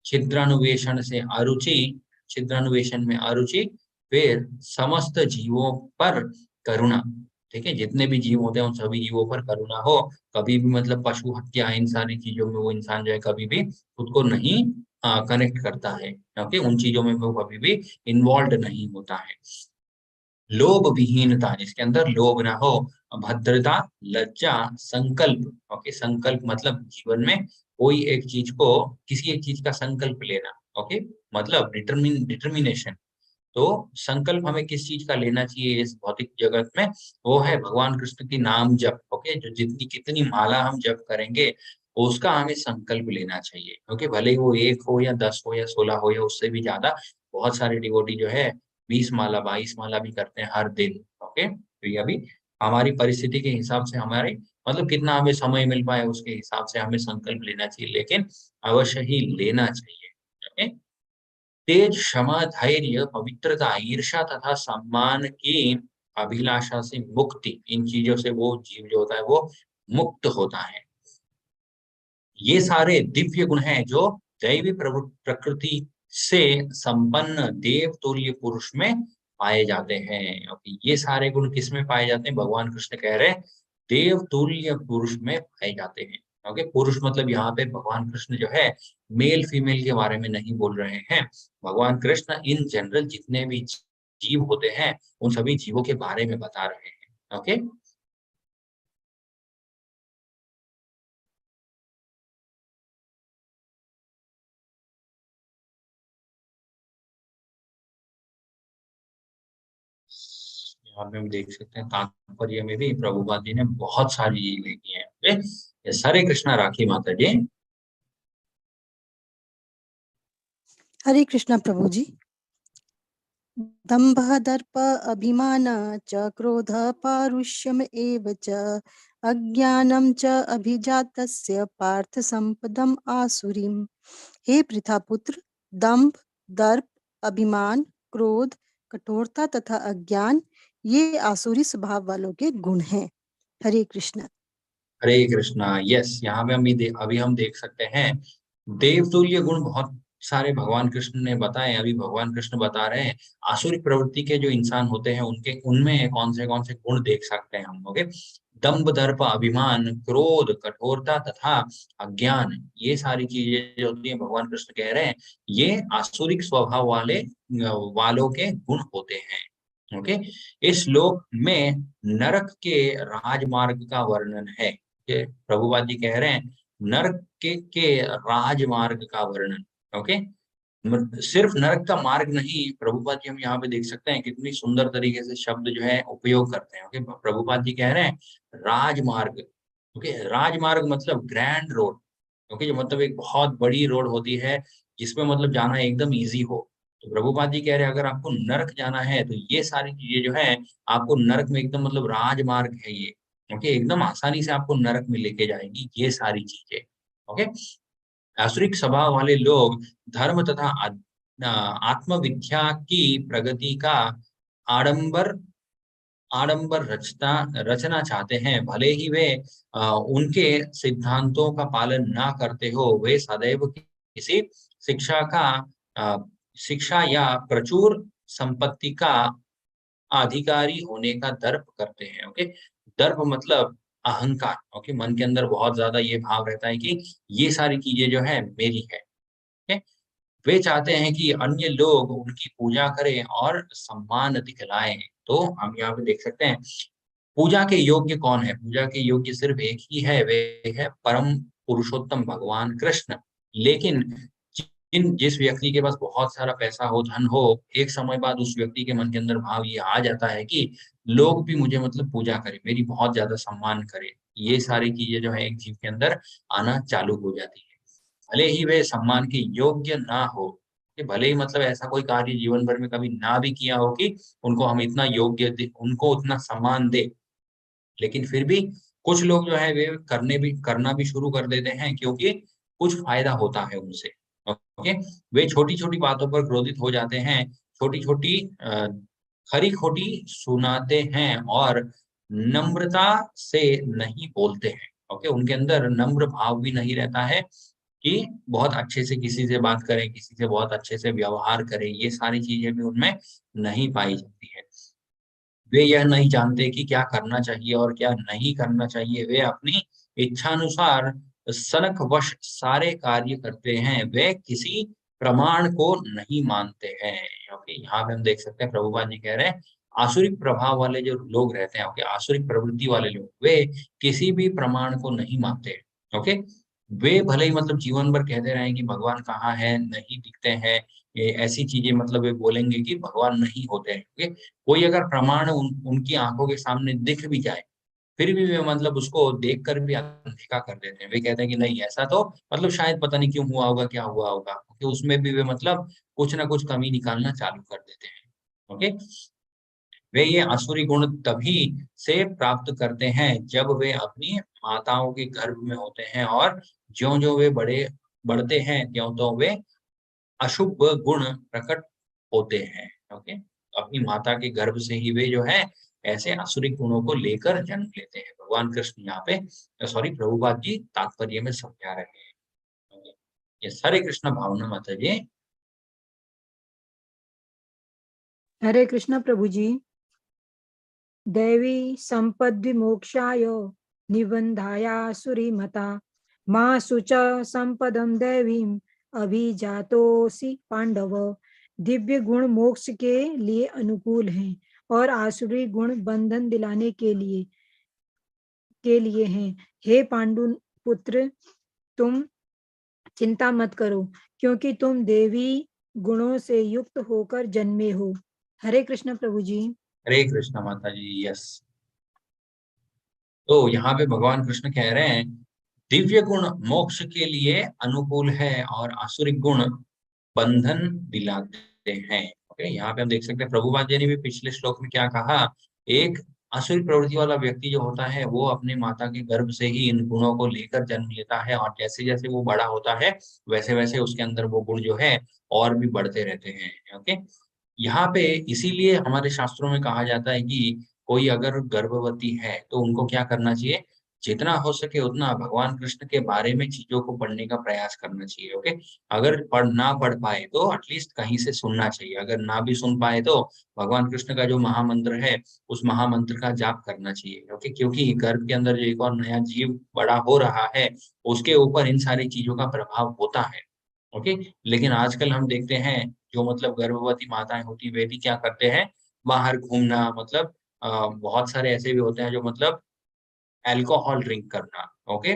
छिद्रान्वेषण से अरुचि, छिद्रान्वेषण में अरुचि, फिर समस्त जीवों पर करुणा। ठीक है, जितने भी जीव होते हैं उन सभी जीवों पर करुणा हो। कभी भी मतलब पशु हत्या, इन सारी चीजों में वो इंसान जो है कभी भी खुद को नहीं कनेक्ट करता है। ओके, उन चीजों में वो कभी भी इन्वॉल्व नहीं होता है। लोभ विहीनता, जिसके अंदर लोभ ना हो, भद्रता, लज्जा, संकल्प। ओके, संकल्प मतलब जीवन में कोई एक चीज को, किसी एक चीज का संकल्प लेना। ओके, मतलब डिटर्मिनेशन। तो संकल्प हमें किस चीज का लेना चाहिए इस भौतिक जगत में, वो है भगवान कृष्ण की नाम जप। ओके, जो जितनी कितनी माला हम जप करेंगे उसका हमें संकल्प लेना चाहिए। ओके, भले ही वो 1 हो या 10 हो या 16 हो या उससे भी ज्यादा। बहुत सारे डिवोटी जो है 20 माला 22 माला भी करते हैं हर दिन। ओके, तो ये अभी हमारी परिस्थिति के हिसाब से, हमारे मतलब कितना हमें समय मिल पाए उसके हिसाब से हमें संकल्प लेना चाहिए, लेकिन अवश्य ही लेना चाहिए। ओके, तेज, क्षमा, धैर्य, पवित्रता, ईर्ष्या तथा सम्मान की अभिलाषा से मुक्ति, इन चीजों से वो जीव जो होता है वो मुक्त होता है। ये सारे दिव्य गुण हैं जो दैवी प्रकृति से संपन्न देवतुल्य पुरुष में पाए जाते हैं। ओके, ये सारे गुण किस में पाए जाते हैं, भगवान कृष्ण कह रहे हैं देवतुल्य पुरुष में पाए जाते हैं। ओके, पुरुष मतलब यहाँ पे भगवान कृष्ण जो है मेल फीमेल के बारे में नहीं बोल रहे हैं। भगवान कृष्ण इन जनरल जितने भी जीव होते हैं उन सभी जीवों के बारे में बता रहे हैं। ओके, यहाँ पे हम देख सकते हैं तात्पर्य में भी प्रभुपाद जी ने बहुत सारी चीजें लिखी है। ओके, यस, हरे कृष्णा, राखी माता जी। हरे कृष्णा प्रभु जी। दम्भः दर्प अभिमान च क्रोध पारुष्यम एव च अज्ञानं च अभिजातस्य पार्थ संपदम आसुरीम। हे पृथापुत्र, दंभ, दर्प, अभिमान, क्रोध, कठोरता तथा अज्ञान ये आसुरी स्वभाव वालों के गुण हैं। हरे कृष्ण। हरे कृष्णा, यस, यहाँ पे अभी हम देख सकते हैं देवतुल्य गुण बहुत सारे भगवान कृष्ण ने बताए। अभी भगवान कृष्ण बता रहे हैं आसुरी प्रवृत्ति के जो इंसान होते हैं उनके, उनमें कौन से गुण देख सकते हैं हम। ओके, दंभ, दर्प, अभिमान, क्रोध, कठोरता तथा अज्ञान, ये सारी चीजें जो होती हैं भगवान कृष्ण कह रहे हैं ये आसुरिक स्वभाव वालों के गुण होते हैं। ओके, इस श्लोक में नरक के राजमार्ग का वर्णन है। प्रभुपाद जी कह रहे हैं नरक के राजमार्ग का वर्णन। ओके, सिर्फ नरक का मार्ग नहीं, प्रभुपाद जी हम यहाँ पे देख सकते हैं कितनी सुंदर तरीके से शब्द जो है उपयोग करते हैं। ओके, प्रभुपाद जी कह रहे हैं राजमार्ग। ओके, राजमार्ग मतलब ग्रैंड रोड। ओके, जो मतलब एक बहुत बड़ी रोड होती है जिसमें मतलब जाना एकदम इजी हो। तो प्रभुपाद जी कह रहे हैं अगर आपको नरक जाना है तो ये सारी चीजें जो है आपको नरक में एकदम मतलब राजमार्ग है ये। ओके, एकदम आसानी से आपको नरक में लेके जाएगी ये सारी चीजें। ओके, आसुरिक स्वभाव वाले लोग धर्म तथा आत्मविद्या की प्रगति का आडंबर आडंबर रचना चाहते हैं, भले ही वे उनके सिद्धांतों का पालन ना करते हो। वे सदैव किसी शिक्षा का अ, शिक्षा या प्रचुर संपत्ति का अधिकारी होने का दर्प करते हैं। ओके, दर्प मतलब अहंकार। ओके, मन के अंदर बहुत ज्यादा ये भाव रहता है कि ये सारी चीजें जो है मेरी है। ओके, वे चाहते हैं कि अन्य लोग उनकी पूजा करें और सम्मान दिखलाएं। तो हम यहाँ पे देख सकते हैं पूजा के योग्य कौन है? पूजा के योग्य सिर्फ एक ही है, वे है परम पुरुषोत्तम भगवान कृष्ण। लेकिन जिस व्यक्ति के पास बहुत सारा पैसा हो, धन हो, एक समय बाद उस व्यक्ति के मन के अंदर भाव ये आ जाता है कि लोग भी मुझे मतलब पूजा करें, मेरी बहुत ज्यादा सम्मान करें। ये सारी चीजें जो है एक जीव के अंदर आना चालू हो जाती है। भले ही वे सम्मान के योग्य ना हो, कि भले ही मतलब ऐसा कोई कार्य जीवन भर में कभी ना भी किया हो कि उनको हम इतना उनको उतना सम्मान दे, लेकिन फिर भी कुछ लोग जो है वे करना भी शुरू कर देते हैं क्योंकि कुछ फायदा होता है उनसे। ओके, वे छोटी-छोटी बातों पर क्रोधित हो जाते हैं, छोटी-छोटी खरी-खोटी सुनाते हैं और नम्रता से नहीं बोलते हैं। ओके, उनके अंदर नम्र भाव भी नहीं रहता है कि बहुत अच्छे से किसी से बात करें, किसी से बहुत अच्छे से व्यवहार करें, ये सारी चीजें भी उनमें नहीं पाई जाती है। वे यह नहीं जानते कि क्या करना चाहिए और क्या नहीं करना चाहिए। वे अपनी इच्छानुसार सनकवश सारे कार्य करते हैं। वे किसी प्रमाण को नहीं मानते हैं। ओके, यहाँ पे हम देख सकते हैं प्रभुपाद जी कह रहे हैं आसुरिक प्रभाव वाले जो लोग रहते हैं, ओके, आसुरिक प्रवृत्ति वाले लोग, वे किसी भी प्रमाण को नहीं मानते हैं। ओके, वे भले ही मतलब जीवन भर कहते रहें कि भगवान कहाँ है, नहीं दिखते हैं, ये ऐसी चीजें मतलब वे बोलेंगे कि भगवान नहीं होते हैं। ओके, कोई अगर प्रमाण उनकी आँखों के सामने दिख भी जाए, फिर भी वे मतलब उसको देखकर भी अनदेखा कर देते हैं। वे कहते हैं कि नहीं ऐसा तो मतलब शायद पता नहीं क्यों हुआ होगा, क्या हुआ होगा? क्योंकि उसमें भी वे मतलब कुछ ना कुछ कमी निकालना चालू कर देते हैं। ओके? वे ये आसुरी गुण तभी से प्राप्त करते हैं जब वे अपनी माताओं के गर्भ में होते हैं और ज्यों-ज्यों वे बढ़ते हैं, त्यों-त्यों वे अशुभ गुण प्रकट होते हैं। ओके, अपनी माता के गर्भ से ही वे जो है ऐसे आसुरिक गुणों को लेकर जन्म लेते हैं। भगवान कृष्ण यहाँ पे सॉरी प्रभुपाद जी तात्पर्य में समझा रहे हैं। ओके, यस, हरे कृष्ण भावना माता जी। हरे कृष्ण प्रभु जी। दैवी संपद्विमोक्षाय निबंधायासुरी मता माँ शुच संपदम दैवीम अभिजातोसी पांडव। दिव्य गुण मोक्ष के लिए अनुकूल हैं और आसुरी गुण बंधन दिलाने के लिए हैं। हे पांडु पुत्र, तुम चिंता मत करो, क्योंकि तुम देवी गुणों से युक्त होकर जन्मे हो। हरे कृष्ण प्रभु जी। हरे कृष्ण माता जी। यस, तो यहाँ पे भगवान कृष्ण कह रहे हैं दिव्य गुण मोक्ष के लिए अनुकूल है और आसुरिक गुण बंधन दिलाते हैं। ओके, यहाँ पे हम देख सकते हैं प्रभुपाद जी ने भी पिछले श्लोक में क्या कहा, एक आसुरी प्रवृत्ति वाला व्यक्ति जो होता है वो अपनी माता के गर्भ से ही इन गुणों को लेकर जन्म लेता है और जैसे जैसे वो बड़ा होता है वैसे वैसे उसके अंदर वो गुण जो है और भी बढ़ते रहते हैं। ओके, यहाँ पे इसीलिए हमारे शास्त्रों में कहा जाता है कि कोई अगर गर्भवती है तो उनको क्या करना चाहिए, जितना हो सके उतना भगवान कृष्ण के बारे में चीजों को पढ़ने का प्रयास करना चाहिए। ओके, अगर ना पढ़ पाए तो एटलीस्ट कहीं से सुनना चाहिए। अगर ना भी सुन पाए तो भगवान कृष्ण का जो महामंत्र है उस महामंत्र का जाप करना चाहिए। ओके, क्योंकि गर्भ के अंदर जो एक और नया जीव बड़ा हो रहा है उसके ऊपर इन सारी चीजों का प्रभाव होता है। ओके, लेकिन आजकल हम देखते हैं जो मतलब गर्भवती माताएं होती वे भी क्या करते हैं, बाहर घूमना, मतलब बहुत सारे ऐसे भी होते हैं जो मतलब अल्कोहल ड्रिंक करना, ओके,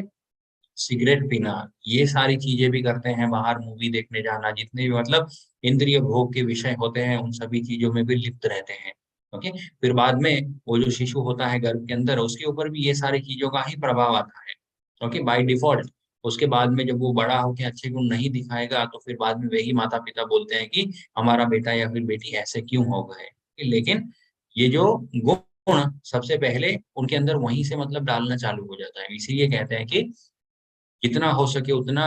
सिगरेट पीना, ये सारी चीजें भी करते हैं, बाहर मूवी देखने जाना, जितने भी मतलब इंद्रिय भोग के विषय होते हैं उन सभी चीजों में भी लिप्त रहते हैं। ओके, फिर बाद में वो जो शिशु होता है गर्भ के अंदर उसके ऊपर भी ये सारी चीजों का ही प्रभाव आता है। Okay, by default. उसके बाद में जब वो बड़ा होके अच्छे गुण नहीं दिखाएगा तो फिर बाद में वही माता पिता बोलते हैं कि हमारा बेटा या फिर बेटी ऐसे क्यों हो गए। लेकिन ये जो गुण सबसे पहले उनके अंदर वहीं से मतलब डालना चालू हो जाता है। इसीलिए कहते हैं कि जितना हो सके उतना,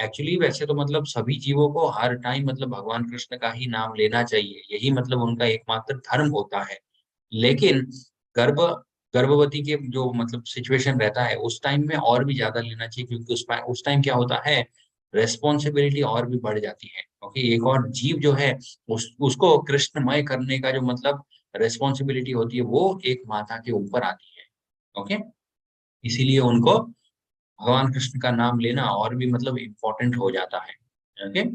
एक्चुअली वैसे तो मतलब सभी जीवों को हर टाइम मतलब भगवान कृष्ण का ही नाम लेना चाहिए, यही मतलब उनका एकमात्र धर्म होता है। लेकिन गर्भ गर्भवती के जो मतलब सिचुएशन रहता है उस टाइम में और भी ज्यादा लेना चाहिए, क्योंकि उस टाइम क्या होता है, रेस्पॉन्सिबिलिटी और भी बढ़ जाती है। ओके, एक और जीव जो है उसको कृष्णमय करने का जो मतलब रेस्पॉन्सिबिलिटी होती है वो एक माता के ऊपर आती है। ओके, इसीलिए उनको भगवान कृष्ण का नाम लेना और भी मतलब इम्पोर्टेंट हो जाता है। ओके,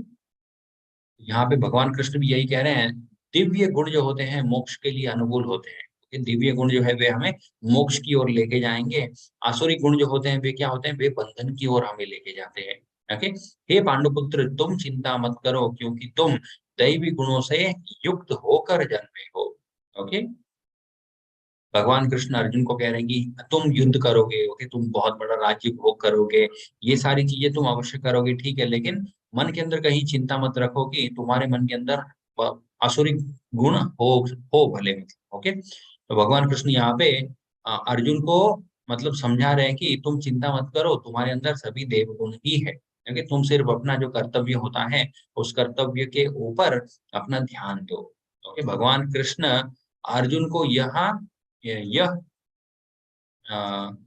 यहाँ पे भगवान कृष्ण भी यही कह रहे हैं, दिव्य गुण जो होते हैं मोक्ष के लिए अनुकूल होते हैं। ये दिव्य गुण जो है वे हमें मोक्ष की ओर लेके जाएंगे। आसुरी गुण जो होते हैं वे क्या होते हैं, वे बंधन की ओर हमें लेके जाते हैं। ओके, हे पांडुपुत्र तुम चिंता मत करो क्योंकि तुम दैवी गुणों से युक्त होकर जन्मे हो। ओके, भगवान कृष्ण अर्जुन को कह रहे हैं कि तुम युद्ध करोगे, ओके, तुम बहुत बड़ा राज्य भोग करोगे, ये सारी चीजें तुम अवश्य करोगे, ठीक है, लेकिन मन के अंदर कहीं चिंता मत रखो कि तुम्हारे मन के अंदर आसुरी गुण हो भले में। ओके, तो भगवान कृष्ण यहाँ पे अर्जुन को मतलब समझा रहे हैं कि तुम चिंता मत करो, तुम्हारे अंदर सभी देव गुण ही है, क्योंकि तुम सिर्फ अपना जो कर्तव्य होता है उस कर्तव्य के ऊपर अपना ध्यान दो। ओके, भगवान कृष्ण अर्जुन को यहाँ यह अ,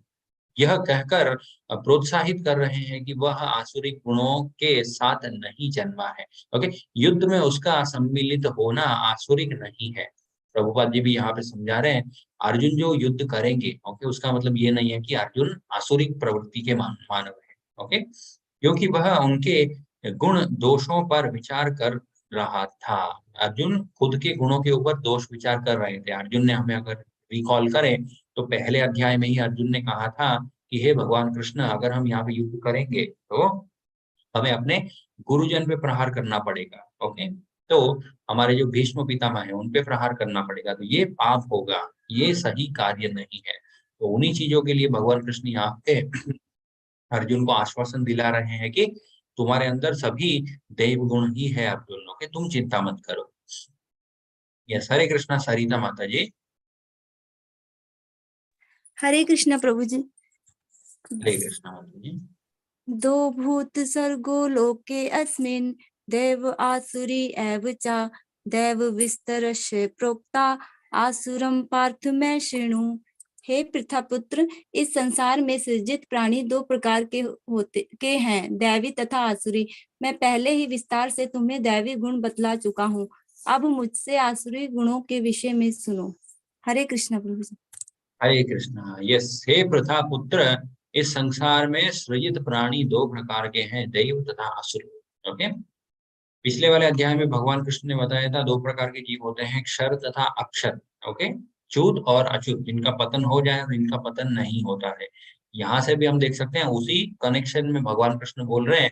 यह कहकर प्रोत्साहित कर रहे हैं कि वह आसुरिक गुणों के साथ नहीं जन्मा है। ओके, युद्ध में उसका सम्मिलित होना आसुरिक नहीं है। प्रभुपाद जी भी यहाँ पे समझा रहे हैं, अर्जुन जो युद्ध करेंगे, ओके, उसका मतलब ये नहीं है कि अर्जुन आसुरिक प्रवृत्ति के मानव है। ओके, क्योंकि वह उनके गुण दोषों पर विचार कर रहा था। अर्जुन खुद के गुणों के ऊपर दोष विचार कर रहे थे। अर्जुन ने, हमें अगर रिकॉल करें तो पहले अध्याय में ही अर्जुन ने कहा था कि हे भगवान कृष्ण, अगर हम यहाँ पे युद्ध करेंगे तो हमें अपने गुरुजन पे प्रहार करना पड़ेगा। ओके, तो हमारे जो भीष्म पितामह है उन पे प्रहार करना पड़ेगा, तो ये पाप होगा, ये सही कार्य नहीं है। तो उन्हीं चीजों के लिए भगवान कृष्ण यहाँ पे अर्जुन को आश्वासन दिला रहे हैं कि तुम्हारे अंदर सभी देव गुण ही है अर्जुन, ओके, तुम चिंता मत करो। यस, हरे कृष्णा सरिता माता जी। हरे कृष्णा प्रभु जी। हरे कृष्णा माता जी। दो भूत सर्गो लोके अस्मिन् देव आसुरी एव च देव विस्तरस्य प्रोक्ता आसुरम पार्थ में शृणु। हे पृथापुत्र, इस संसार में सृजित प्राणी दो प्रकार के हैं, दैवी तथा आसुरी। मैं पहले ही विस्तार से तुम्हें दैवी गुण बतला चुका हूँ, अब मुझसे आसुरी गुणों के विषय में सुनो। हरे कृष्णा प्रभु जी। हरे कृष्णा। यस, हे प्रथा पुत्र, इस संसार में सृजित प्राणी दो प्रकार के हैं, दैव तथा असुर। ओके, पिछले वाले अध्याय में भगवान कृष्ण ने बताया था दो प्रकार के जीव होते हैं, क्षर तथा अक्षर। ओके, च्युत और अच्युत, जिनका पतन हो जाए और इनका पतन नहीं होता है। यहाँ से भी हम देख सकते हैं उसी कनेक्शन में भगवान कृष्ण बोल रहे हैं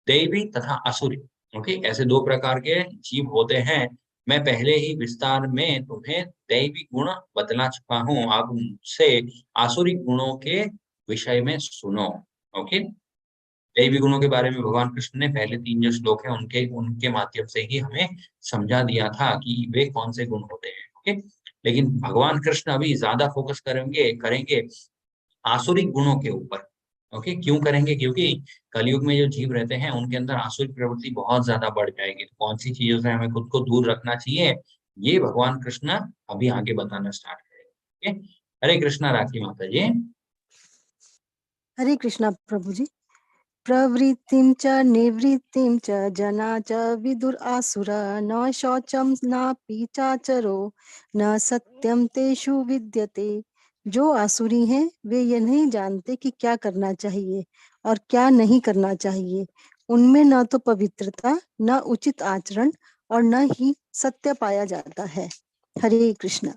दैवी तथा असुरी। ओके, ऐसे दो प्रकार के जीव होते हैं। मैं पहले ही विस्तार में तुम्हें दैवी गुण बतला चुका हूँ, अब मुझसे आसुरी गुणों के विषय में सुनो। ओके, दैवी गुणों के बारे में भगवान कृष्ण ने पहले तीन जो श्लोक है उनके उनके माध्यम से ही हमें समझा दिया था कि वे कौन से गुण होते हैं। ओके, लेकिन भगवान कृष्ण अभी ज्यादा फोकस करेंगे करेंगे आसुरिक गुणों के ऊपर। ओके, क्यों करेंगे, क्योंकि कलयुग में जो जीव रहते हैं उनके अंदर आसुरिक प्रवृत्ति बहुत ज्यादा बढ़ जाएगी, तो कौन सी चीजों से हमें खुद को दूर रखना चाहिए ये भगवान कृष्ण अभी आगे बताना स्टार्ट करेंगे। हरे कृष्णा। राखी माता जी। हरे कृष्णा प्रभु जी। प्रवृत्तिं च निवृत्तिं च जना च विदुरासुरा न शौचं नापि चाचरो न सत्यम तेषु विद्यते। जो आसुरी हैं वे ये नहीं जानते कि क्या करना चाहिए और क्या नहीं करना चाहिए। उनमें न तो पवित्रता, न उचित आचरण और न ही सत्य पाया जाता है। हरे कृष्णा।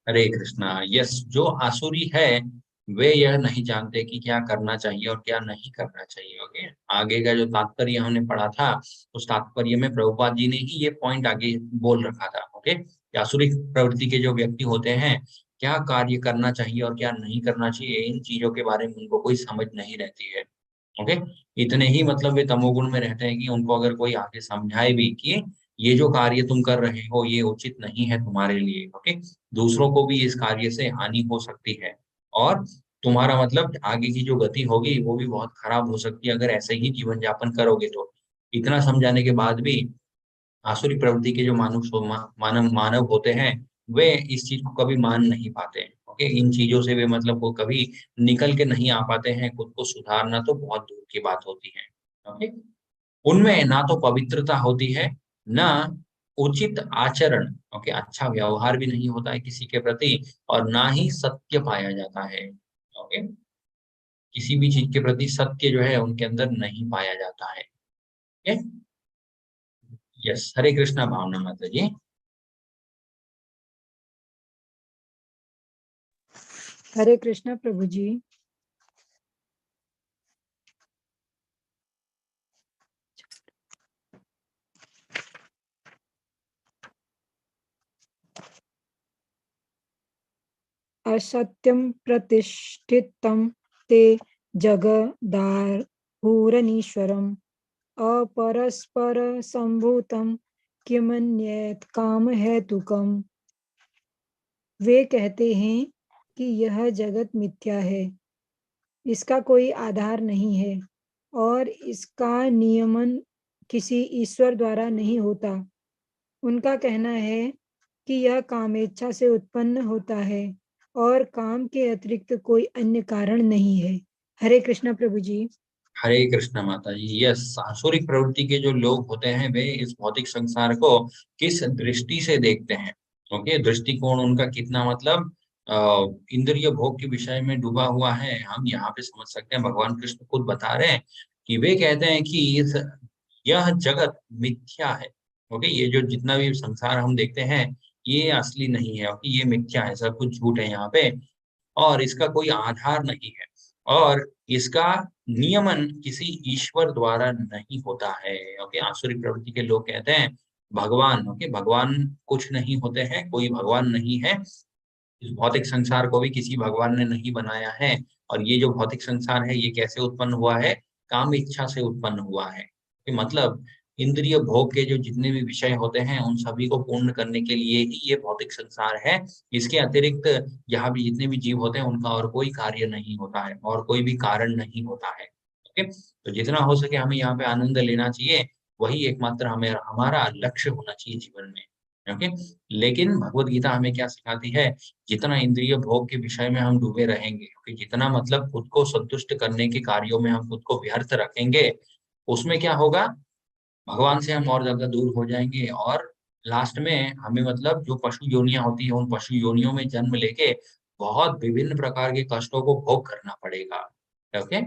हरे कृष्णा। यस, जो आसुरी है वे यह नहीं जानते कि क्या करना चाहिए और क्या नहीं करना चाहिए। ओके, आगे का जो तात्पर्य हमने पढ़ा था उस तात्पर्य में प्रभुपाद जी ने ही ये पॉइंट आगे बोल रखा था। ओके, आसुरी प्रवृत्ति के जो व्यक्ति होते हैं क्या कार्य करना चाहिए और क्या नहीं करना चाहिए, इन चीजों के बारे में उनको कोई समझ नहीं रहती है। ओके, इतने ही मतलब वे तमोगुण में रहते हैं कि उनको अगर कोई आके समझाए भी कि ये जो कार्य तुम कर रहे हो ये उचित नहीं है तुम्हारे लिए। ओके, दूसरों को भी इस कार्य से हानि हो सकती है और तुम्हारा मतलब आगे की जो गति होगी वो भी बहुत खराब हो सकती है अगर ऐसे ही जीवन यापन करोगे तो। इतना समझाने के बाद भी आसुरी प्रवृत्ति के जो मानव होते हैं वे इस चीज को कभी मान नहीं पाते हैं। ओके, इन चीजों से वे मतलब वो कभी निकल के नहीं आ पाते हैं। खुद को सुधारना तो बहुत दूर की बात होती है। ओके, उनमें ना तो पवित्रता होती है, ना उचित आचरण, ओके, अच्छा व्यवहार भी नहीं होता है किसी के प्रति और ना ही सत्य पाया जाता है। ओके, किसी भी चीज के प्रति सत्य जो है उनके अंदर नहीं पाया जाता है। ओके, यस, हरे कृष्णा भावना माता जी। हरे कृष्णा प्रभु जी। असत्यं प्रतिष्ठितं ते जगदाहुरनीश्वरम् अपरस्परसम्भूतं किमन्येत कामहेतुकम्। वे कहते हैं कि यह जगत मिथ्या है, इसका कोई आधार नहीं है और इसका नियमन किसी ईश्वर द्वारा नहीं होता। उनका कहना है कि यह कामेच्छा से उत्पन्न होता है और काम के अतिरिक्त कोई अन्य कारण नहीं है। हरे कृष्णा प्रभु जी। हरे कृष्ण माता जी। यस, आसुरिक प्रवृत्ति के जो लोग होते हैं वे इस भौतिक संसार को किस दृष्टि से देखते हैं। ओके, दृष्टिकोण उनका कितना मतलब इंद्रिय भोग के विषय में डूबा हुआ है, हम यहाँ पे समझ सकते हैं। भगवान कृष्ण खुद बता रहे हैं कि वे कहते हैं कि यह जगत मिथ्या है। ओके, ये जो जितना भी संसार हम देखते हैं ये असली नहीं है। ओके, ये मिथ्या है, सब कुछ झूठ है यहाँ पे और इसका कोई आधार नहीं है और इसका नियमन किसी ईश्वर द्वारा नहीं होता है। ओके, आसुरी प्रवृत्ति के लोग कहते हैं भगवान, ओके, भगवान कुछ नहीं होते हैं, कोई भगवान नहीं है। इस भौतिक संसार को भी किसी भगवान ने नहीं बनाया है और ये जो भौतिक संसार है ये कैसे उत्पन्न हुआ है, काम इच्छा से उत्पन्न हुआ है। कि मतलब इंद्रिय भोग के जो जितने भी विषय होते हैं उन सभी को पूर्ण करने के लिए ही ये भौतिक संसार है। इसके अतिरिक्त यहाँ भी जितने भी जीव होते हैं उनका और कोई कार्य नहीं होता है और कोई भी कारण नहीं होता है। ओके, तो जितना हो सके हमें यहाँ पे आनंद लेना चाहिए, वही एकमात्र हमें हमारा लक्ष्य होना चाहिए जीवन में। ओके, लेकिन भगवत गीता हमें क्या सिखाती है, जितना इंद्रिय भोग के विषय में हम डूबे रहेंगे, क्योंकि जितना मतलब खुद को संतुष्ट करने के कार्यों में हम खुद को व्यर्थ रखेंगे, उसमें क्या होगा, भगवान से हम और ज्यादा दूर हो जाएंगे और लास्ट में हमें मतलब जो पशु योनियां होती है उन पशु योनियों में जन्म लेके बहुत विभिन्न प्रकार के कष्टों को भोग करना पड़ेगा। ओके,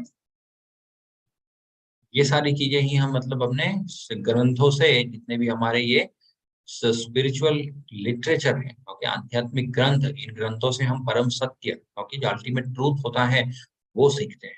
ये सारी चीजें ही हम मतलब अपने ग्रंथों से, जितने भी हमारे ये स्पिरिचुअल लिटरेचर है, ओके, आध्यात्मिक ग्रंथ, इन ग्रंथों से हम परम सत्य, ओके, जो अल्टीमेट ट्रूथ होता है वो सीखते हैं।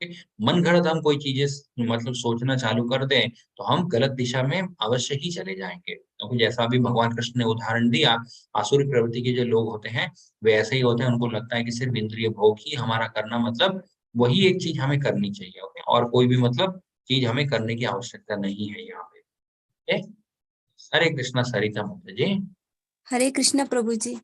ओके, मन घड़त हम कोई चीजें मतलब सोचना चालू कर दें तो हम गलत दिशा में अवश्य ही चले जाएंगे। क्योंकि जैसा अभी भगवान कृष्ण ने उदाहरण दिया, आसुरी प्रवृत्ति के जो लोग होते हैं वे ऐसे ही होते हैं, उनको लगता है कि सिर्फ इंद्रिय भोग ही हमारा करना मतलब वही एक चीज हमें करनी चाहिए। ओके, और कोई भी मतलब चीज हमें करने की आवश्यकता नहीं है यहाँ पे। ओके, हरे कृष्णा सरिता माता जी। हरे कृष्ण प्रभु जी।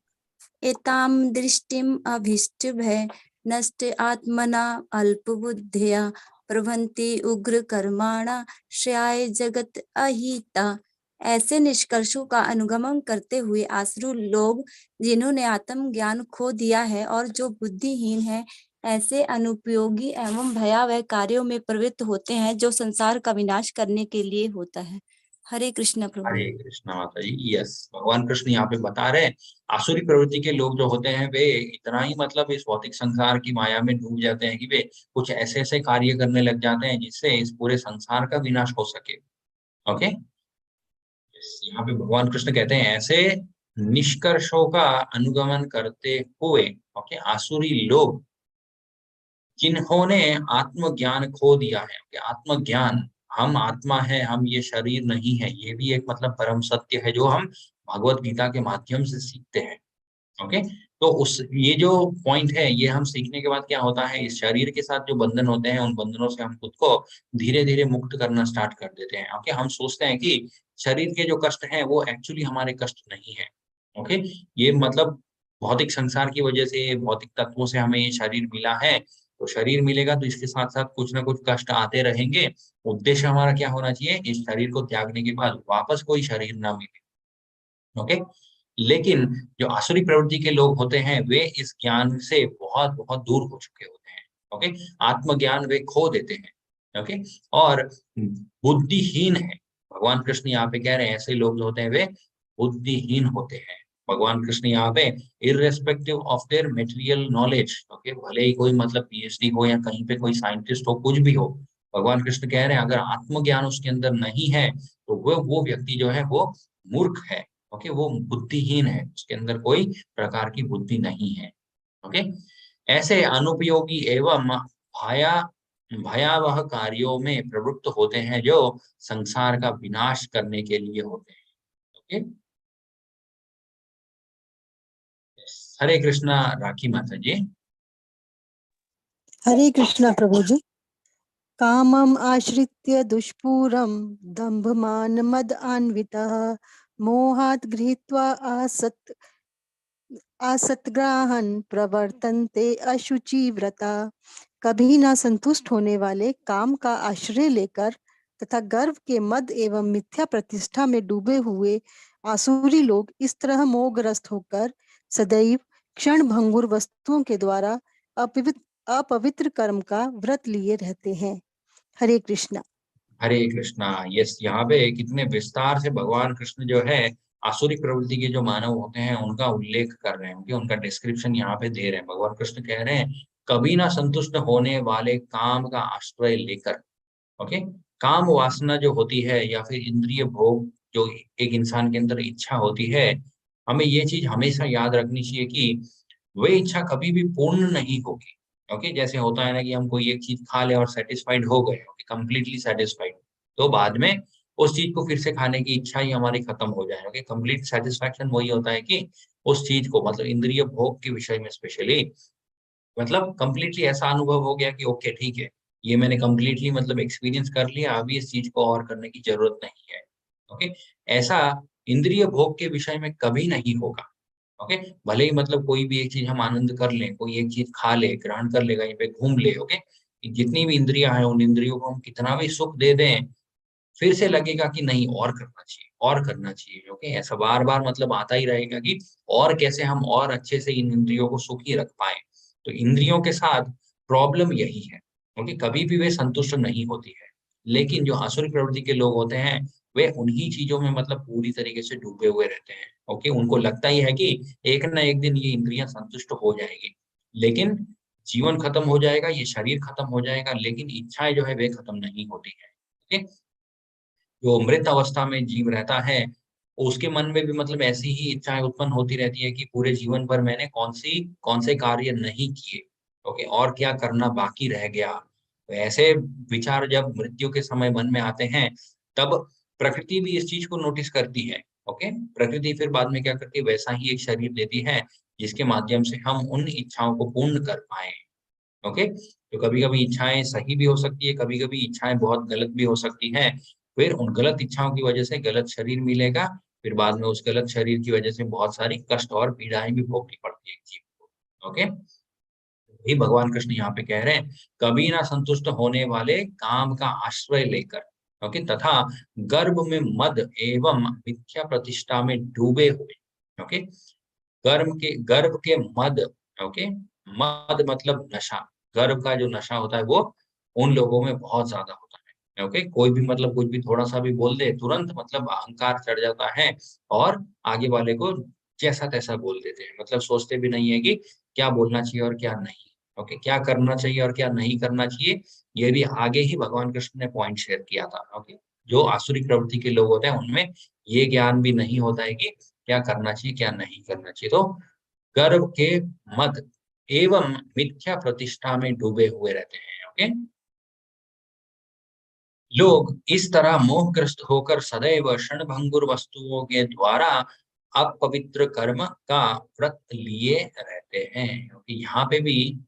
एतां दृष्टिम अभीष्ट भय नष्ट आत्मना अल्पबुद्धया प्रभंति उग्र कर्माणा श्रेयाय जगत अहिता। ऐसे निष्कर्षों का अनुगमन करते हुए आसुर लोग, जिन्होंने आत्म ज्ञान खो दिया है और जो बुद्धिहीन है, ऐसे अनुपयोगी एवं भयावह कार्यों में प्रवृत्त होते हैं जो संसार का विनाश करने के लिए होता है। हरे कृष्ण प्रभु। हरे कृष्णा माता जी। यस, भगवान कृष्ण यहाँ पे बता रहे हैं आसुरी प्रवृत्ति के लोग जो होते हैं वे इतना ही मतलब इस भौतिक संसार की माया में डूब जाते हैं कि वे कुछ ऐसे ऐसे कार्य करने लग जाते हैं जिससे इस पूरे संसार का विनाश हो सके। ओके, यहाँ पे भगवान कृष्ण कहते हैं ऐसे निष्कर्षों का अनुगमन करते हुए ओके आसुरी लोग जिन्होंने आत्मज्ञान खो दिया है। ओके, आत्मज्ञान, हम आत्मा है, हम ये शरीर नहीं है, ये भी एक मतलब परम सत्य है जो हम भगवत गीता के माध्यम से सीखते हैं। ओके, तो उस ये जो पॉइंट है ये हम सीखने के बाद क्या होता है, इस शरीर के साथ जो बंधन होते हैं उन बंधनों से हम खुद को धीरे धीरे मुक्त करना स्टार्ट कर देते हैं। ओके, हम सोचते हैं कि शरीर के जो कष्ट हैं वो एक्चुअली हमारे कष्ट नहीं है। ओके, ये मतलब भौतिक संसार की वजह से, भौतिक तत्वों से हमें ये शरीर मिला है, तो शरीर मिलेगा तो इसके साथ साथ कुछ ना कुछ कष्ट आते रहेंगे। उद्देश्य हमारा क्या होना चाहिए, इस शरीर को त्यागने के बाद वापस कोई शरीर ना मिले। ओके, लेकिन जो आसुरी प्रवृत्ति के लोग होते हैं वे इस ज्ञान से बहुत बहुत दूर हो चुके होते हैं। ओके, आत्मज्ञान वे खो देते हैं। ओके, और बुद्धिहीन है। भगवान कृष्ण यहाँ पे कह रहे हैं ऐसे लोग जो होते हैं वे बुद्धिहीन होते हैं। भगवान कृष्ण यहाँ पे irrespective of their material knowledge, okay, भले ही कोई मतलब पीएचडी हो या कहीं पे कोई साइंटिस्ट हो, कुछ भी हो, भगवान कृष्ण कह रहे हैं अगर आत्मज्ञान उसके अंदर नहीं है तो वो व्यक्ति जो है वो मूर्ख है। ओके, वो बुद्धिहीन है, उसके अंदर कोई प्रकार की बुद्धि नहीं है। ओके, ऐसे अनुपयोगी एवं भयावह कार्यों में प्रवृत्त होते हैं जो संसार का विनाश करने के लिए होते हैं। ओके, हरे कृष्णा राखी माता जी। हरे कृष्णा प्रभु जी। कामम् आश्रित्य दुष्पूरं दम्भमानमदान्वितः मोहात् गृहीत्वा आसक्तग्राहन् प्रवर्तन्ते अशुचिव्रता। कभी न संतुष्ट होने वाले काम का आश्रय लेकर तथा गर्व के मद एवं मिथ्या प्रतिष्ठा में डूबे हुए आसुरी लोग इस तरह मोहग्रस्त होकर सदैव क्षण भंगुर वस्तुओं के द्वारा अपवित्र कर्म का व्रत लिए रहते हैं। हरे कृष्णा। हरे कृष्णा। यस, यहाँ पे कितने विस्तार से भगवान कृष्ण जो है आसुरी प्रवृत्ति के जो मानव होते हैं उनका उल्लेख कर रहे हैं, उनके उनका डिस्क्रिप्शन यहाँ पे दे रहे हैं। भगवान कृष्ण कह रहे हैं कभी ना संतुष्ट होने वाले काम का आश्रय लेकर। ओके, काम वासना जो होती है या फिर इंद्रिय भोग जो एक इंसान के अंदर इच्छा होती है, हमें ये चीज हमेशा याद रखनी चाहिए कि वह इच्छा कभी भी पूर्ण नहीं होगी। ओके, जैसे होता है ना कि हम कोई एक चीज खा ले और सेटिस्फाइड हो गए, ओके, कंप्लीटली सेटिस्फाइड, तो बाद में उस चीज को फिर से खाने की इच्छा ही हमारी खत्म हो जाए। ओके, कंप्लीट सेटिस्फैक्शन वही होता है कि उस चीज को मतलब इंद्रिय भोग के विषय में स्पेशली मतलब कंप्लीटली ऐसा अनुभव हो गया कि ओके ठीक है, ये मैंने कंप्लीटली मतलब एक्सपीरियंस कर लिया, अभी इस चीज को और करने की जरूरत नहीं है। ओके, ऐसा इंद्रिय भोग के विषय में कभी नहीं होगा। ओके, भले ही मतलब कोई भी एक चीज हम आनंद कर लें, कोई एक चीज खा ले, ग्रहण कर ले, कहीं पे घूम ले, ओके, जितनी भी इंद्रियां हैं उन इंद्रियों को हम कितना भी सुख दे दें, फिर से लगेगा कि नहीं और करना चाहिए, और करना चाहिए। ओके, ऐसा बार बार मतलब आता ही रहेगा कि और कैसे हम और अच्छे से इन इंद्रियों को सुखी रख पाए। तो इंद्रियों के साथ प्रॉब्लम यही है। ओके, कभी भी वे संतुष्ट नहीं होती है। लेकिन जो आसुरी प्रवृत्ति के लोग होते हैं वे उन्हीं चीजों में मतलब पूरी तरीके से डूबे हुए रहते हैं। ओके, उनको लगता ही है कि एक ना एक दिन ये इंद्रियां संतुष्ट हो जाएगी, लेकिन जीवन खत्म हो जाएगा, ये शरीर खत्म हो जाएगा, लेकिन इच्छाएं जो है वे खत्म नहीं होती है। ओके, जो मृत अवस्था में जीव रहता है, उसके मन में भी मतलब ऐसी ही इच्छाएं उत्पन्न होती रहती है कि पूरे जीवन भर मैंने कौन से कार्य नहीं किए, ओके, और क्या करना बाकी रह गया। तो ऐसे विचार जब मृत्यु के समय मन में आते हैं, तब प्रकृति भी इस चीज को नोटिस करती है। ओके, प्रकृति फिर बाद में क्या करती है, वैसा ही एक शरीर देती है जिसके माध्यम से हम उन इच्छाओं को पूर्ण कर पाए। ओके, तो कभी-कभी इच्छाएं सही भी हो सकती है, कभी-कभी इच्छाएं बहुत गलत भी हो सकती हैं। फिर उन गलत इच्छाओं की वजह से गलत शरीर मिलेगा, फिर बाद में उस गलत शरीर की वजह से बहुत सारी कष्ट और पीड़ाएं भी भोगनी पड़ती है जीव को। ओके, ये भगवान कृष्ण यहाँ पे कह रहे हैं कभी ना संतुष्ट होने वाले काम का आश्रय लेकर, ओके, तथा गर्भ में मद एवं मिथ्या प्रतिष्ठा में डूबे हुए। ओके, गर्भ के मद, ओके, मद मतलब नशा, गर्व का जो नशा होता है वो उन लोगों में बहुत ज्यादा होता है। ओके, कोई भी मतलब कुछ भी थोड़ा सा भी बोल दे, तुरंत मतलब अहंकार चढ़ जाता है और आगे वाले को जैसा तैसा बोल देते हैं। मतलब सोचते भी नहीं है कि क्या बोलना चाहिए और क्या नहीं। ओके, क्या करना चाहिए और क्या नहीं करना चाहिए, ये भी आगे ही भगवान कृष्ण ने पॉइंट शेयर किया था। ओके, जो आसुरी प्रवृत्ति के लोग होते हैं उनमें ये ज्ञान भी नहीं होता है कि क्या करना चाहिए क्या नहीं करना चाहिए। तो गर्व के मद एवं मिथ्या प्रतिष्ठा में डूबे हुए रहते हैं। ओके, लोग इस तरह मोहग्रस्त होकर सदैव क्षणभंगुर वस्तुओं के द्वारा अपवित्र कर्म का व्रत लिए रहते हैं। क्योंकि यहाँ पे भी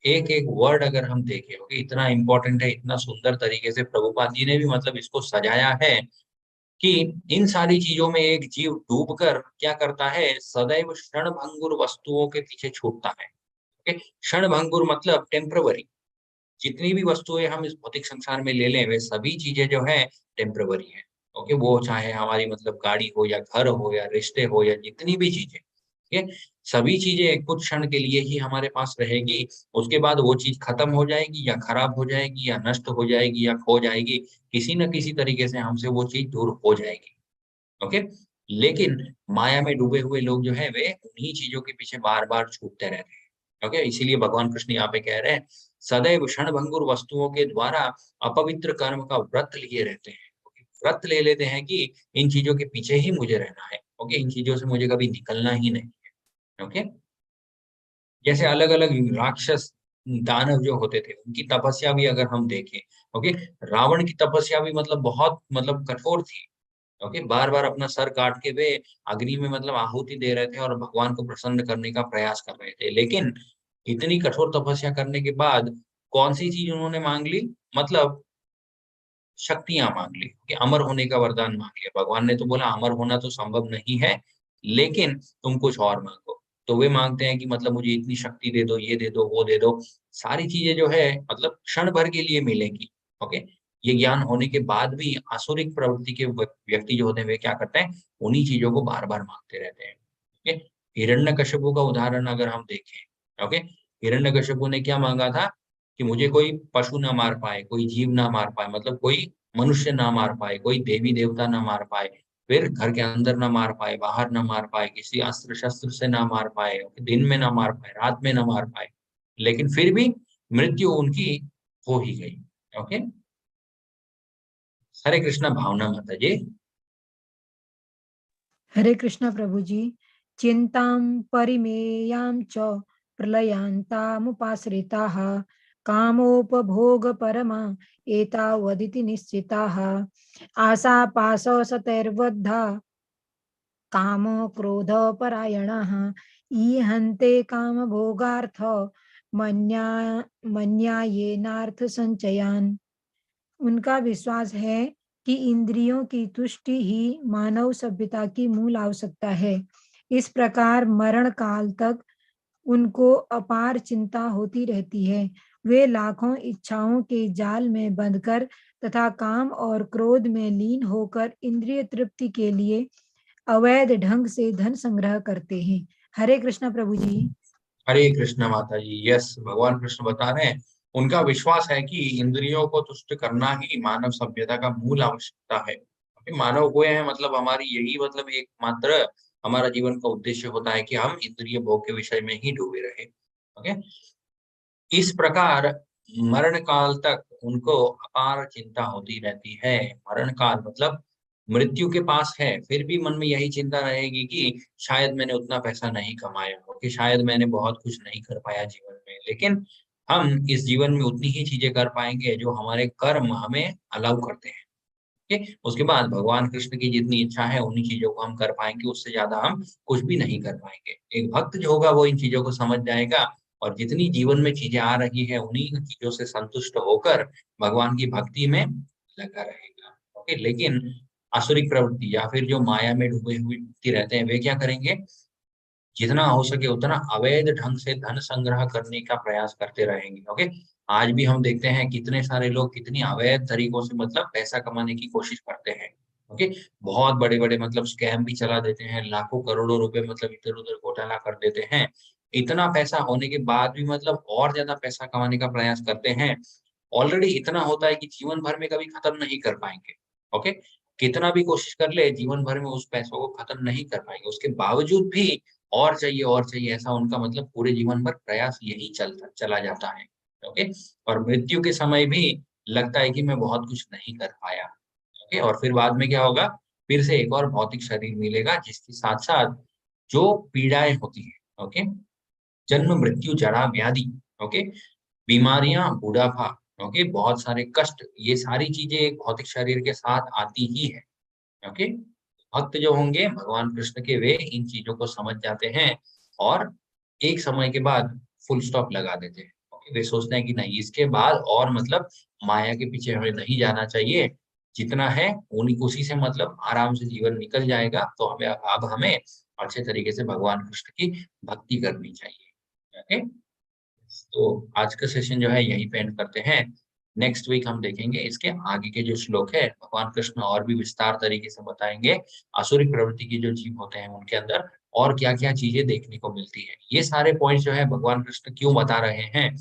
एक एक वर्ड अगर हम देखें, ओके, इतना इंपॉर्टेंट है, इतना सुंदर तरीके से प्रभुपाद जी ने भी मतलब इसको सजाया है कि इन सारी चीजों में एक जीव डूबकर क्या करता है, सदैव क्षणभंगुर वस्तुओं के पीछे छूटता है। ओके, क्षणभंगुर मतलब टेम्परवरी। जितनी भी वस्तुएं हम इस भौतिक संसार में ले लें वे सभी चीजें जो है टेम्परवरी है। ओके, वो चाहे हमारी मतलब गाड़ी हो या घर हो या रिश्ते हो या जितनी भी चीजें, ये सभी चीजें कुछ क्षण के लिए ही हमारे पास रहेगी। उसके बाद वो चीज खत्म हो जाएगी या खराब हो जाएगी या नष्ट हो जाएगी या खो जाएगी। किसी न किसी तरीके से हमसे वो चीज दूर हो जाएगी। ओके, लेकिन माया में डूबे हुए लोग जो है वे उन्हीं चीजों के पीछे बार बार छूटते रहते हैं। ओके, इसीलिए भगवान कृष्ण यहाँ पे कह रहे हैं सदैव क्षणभंगुर वस्तुओं के द्वारा अपवित्र कर्म का व्रत लिए रहते हैं। ओके, व्रत ले लेते हैं कि इन चीजों के पीछे ही मुझे रहना है। ओके, इन चीजों से मुझे कभी निकलना ही नहीं है। ओके, जैसे अलग अलग राक्षस दानव जो होते थे उनकी तपस्या भी अगर हम देखें, ओके, रावण की तपस्या भी मतलब बहुत मतलब कठोर थी। ओके, बार-बार अपना सर काट के वे अग्नि में मतलब आहुति दे रहे थे और भगवान को प्रसन्न करने का प्रयास कर रहे थे। लेकिन इतनी कठोर तपस्या करने के बाद कौन-सी चीज़ उन्होंने माँग ली? मतलब शक्तियाँ माँग ली कि अमर होने का वरदान माँग लिया। भगवान ने तो बोला अमर होना तो संभव नहीं है, लेकिन तुम कुछ और माँगो। तो वे माँगते हैं कि मतलब मुझे इतनी शक्ति दे दो, ये दे दो, वो दे दो। सारी चीज़ें जो है मतलब क्षण भर के लिए मिलेंगी। ओके? ये ज्ञान होने के बाद भी आसुरिक प्रवृत्ति के व्यक्ति जो होते हैं वे क्या करते हैं? उन्हीं चीज़ों को बार-बार माँगते रहते हैं। ओके? हिरण्यकशिपु का उदाहरण अगर हम देखें, ओके? हिरण्यकशिपु ने क्या माँगा था? कि मुझे कोई पशु ना मार पाए, कोई जीव ना मार पाए, मतलब कोई मनुष्य ना मार पाए, कोई देवी-देवता ना मार पाए, फिर घर के अंदर ना मार पाए, बाहर ना मार पाए, किसी अस्त्र-शस्त्र से ना मार पाए, दिन में ना मार पाए, रात में ना मार पाए। लेकिन फिर भी मृत्यु उनकी हो ही गई। ओके? हरे कृष्णा भावना माता जी। हरे कृष्ण प्रभु जी। चिंतां परिमेयां च प्रलयान्तामुपाश्रिताः कामोपभोगपरमा एतावदिति निश्चिताः आशापाशसतैर्बद्धा काम क्रोध परायणाः ईहन्ते कामभोगार्थ मन्या मन्यायेनार्थ संचयान्। उनका विश्वास है कि इंद्रियों की तुष्टि ही मानव सभ्यता की मूल आवश्यकता है। इस प्रकार मरण काल तक उनको अपार चिंता होती रहती है। वे लाखों इच्छाओं के जाल में बंधकर तथा काम और क्रोध में लीन होकर इंद्रिय तृप्ति के लिए अवैध ढंग से धन संग्रह करते हैं। हरे कृष्ण प्रभु जी। हरे कृष्ण माता जी। यस, भगवान कृष्ण बता रहे हैं, उनका विश्वास है कि इंद्रियों को तुष्ट करना ही मानव सभ्यता का मूल आवश्यकता है। क्योंकि मानव हुए हैं मतलब हमारी यही मतलब एकमात्र हमारा जीवन का उद्देश्य होता है कि हम इंद्रिय भोग के विषय में ही डूबे रहे। ओके, इस प्रकार मरण काल तक उनको अपार चिंता होती रहती है। मरण काल मतलब मृत्यु के पास है, फिर भी मन में यही चिंता रहेगी कि शायद मैंने उतना पैसा नहीं कमाया हो, कि शायद मैंने बहुत कुछ नहीं कर पाया जीवन में। लेकिन हम इस जीवन में उतनी ही चीजें कर पाएँगे जो हमारे कर्म हमें अलाउ करते हैं। ठीक है? उसके बाद भगवान कृष्ण की जितनी इच्छा है उन्हीं चीज़ों को हम कर पाएँगे, उससे ज़्यादा हम कुछ भी नहीं कर पाएँगे। एक भक्त जो होगा वो इन चीज़ों को समझ जाएगा और जितनी जीवन में चीज़ें आ रही हैं उन्हीं चीज़ों से संतुष्ट होकर भगवान की भक्ति में लगा रहेगा। ओके? लेकिन आसुरिक प्रवृत्ति या फिर जो माया में डूबे हुए व्यक्ति रहते हैं, वे क्या करेंगे? जितना हो सके उतना अवैध ढंग से धन संग्रह करने का प्रयास करते रहेंगे। ओके? आज भी हम देखते हैं कितने सारे लोग कितनी अवैध तरीकों से मतलब पैसा कमाने की कोशिश करते हैं। ओके? बहुत बड़े-बड़े मतलब स्कैम भी चला देते हैं, लाखों करोड़ों रुपए मतलब इधर-उधर घोटाला कर देते हैं। इतना पैसा होने के बाद भी मतलब और ज्यादा पैसा कमाने का प्रयास करते हैं। ऑलरेडी इतना होता है कि जीवन भर में कभी खत्म नहीं कर पाएंगे। ओके, कितना भी कोशिश कर ले जीवन भर में उस पैसों को खत्म नहीं कर पाएंगे, उसके बावजूद भी और चाहिए, ऐसा उनका मतलब पूरे जीवन भर प्रयास यही चला जाता है। ओके, और मृत्यु के समय भी लगता है कि मैं बहुत कुछ नहीं कर पाया। ओके, और फिर बाद में क्या होगा, फिर से एक और भौतिक शरीर मिलेगा जिसके साथ साथ जो पीड़ाएं होती है। ओके, जन्म मृत्यु जरा व्याधि, ओके, बीमारियां, बुढ़ापा, ओके, बहुत सारे कष्ट, ये सारी चीजें एक भौतिक शरीर के साथ आती ही है। ओके, भक्त जो होंगे भगवान कृष्ण के, वे इन चीजों को समझ जाते हैं और एक समय के बाद फुल स्टॉप लगा देते हैं। ओके, वे सोचते हैं कि नहीं, इसके बाद और मतलब माया के पीछे हमें नहीं जाना चाहिए, जितना है उन्हीं उसी से मतलब आराम से जीवन निकल जाएगा, तो हमें अच्छे तरीके से भगवान कृष्ण की भक्ति करनी चाहिए। ओके, तो आज का सेशन जो है यहीं पे एंड करते हैं। नेक्स्ट वीक हम देखेंगे इसके आगे के जो श्लोक है, भगवान कृष्ण और भी विस्तार तरीके से बताएंगे आसुरिक प्रवृत्ति के जो जीव होते हैं उनके अंदर और क्या-क्या चीजें देखने को मिलती है। ये सारे पॉइंट्स जो है भगवान कृष्ण क्यों बता रहे हैं,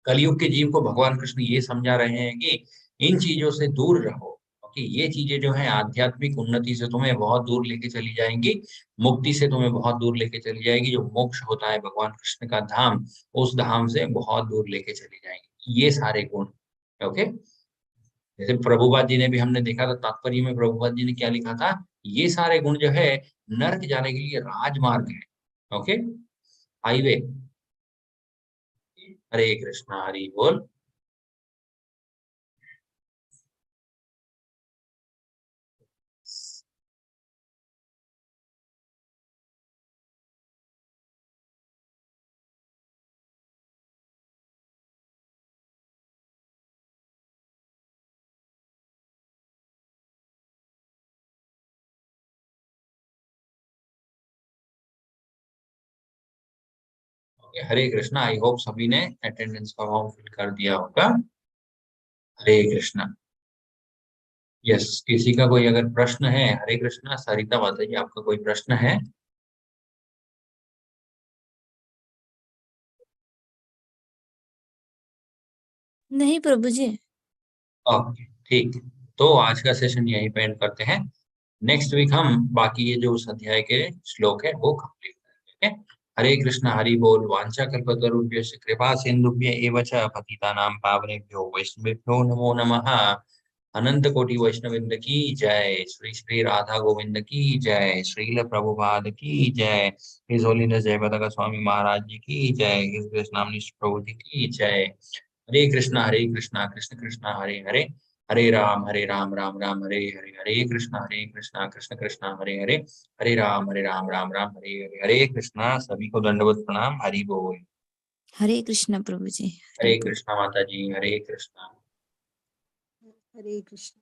कलयुग के जीव को भगवान कृष्ण ये समझा रहे हैं कि इन चीजों से दूर रहो, क्योंकि ये चीजें जो है आध्यात्मिक उन्नति से तुम्हें बहुत दूर लेके चली जाएंगी, मुक्ति से तुम्हें बहुत दूर लेके चली जाएगी, जो मोक्ष होता है भगवान कृष्ण का धाम, उस धाम से बहुत दूर लेके चली जाएंगी ये सारे गुण। ओके, जैसे प्रभुपाद जी ने भी, हमने देखा था तात्पर्य में प्रभुपाद जी ने क्या लिखा था, ये सारे गुण जो है नर्क जाने के लिए राजमार्ग है। Okay, highway. हरे कृष्णा, हरि बोल। हरे कृष्णा, आई होप सभी ने अटेंडेंस का फॉर्म फिल कर दिया होगा। हरे कृष्णा। यस, किसी का कोई अगर प्रश्न है, हरे कृष्णा, सरिता बताइए आपका कोई प्रश्न है? नहीं प्रभु जी। ओके, ठीक है। तो आज का सेशन यहीं पे एंड करते हैं। नेक्स्ट वीक हम बाकी ये जो उस अध्याय के श्लोक है वो कंप्लीट करेंगे। ओके? हरे कृष्णा, हरि बोल। वांछा कल्पतरुभ्यश्च कृपा सिन्धुभ्य एव च पतितानां पावनेभ्यो वैष्णवेभ्यो नमो नमः। अनंत कोटि वैष्णविंद की जय। श्री श्री राधा गोविंद की जय। श्रील प्रभुपाद की जय। हिज होलीनेस जयपताका स्वामी महाराज जी की जय। हिज ग्रेस नामनी प्रभु जी की जय। हरे कृष्णा, कृष्ण कृष्ण हरे हरे, हरे राम राम राम हरे हरे, हरे कृष्णा कृष्ण कृष्ण हरे हरे, हरे राम राम राम हरे हरे, हरे कृष्णा। सभी को दंडवत प्रणाम। हरि बोल। हरे कृष्ण प्रभु जी। हरे कृष्णा माता जी, हरे कृष्णा। हरे कृष्ण।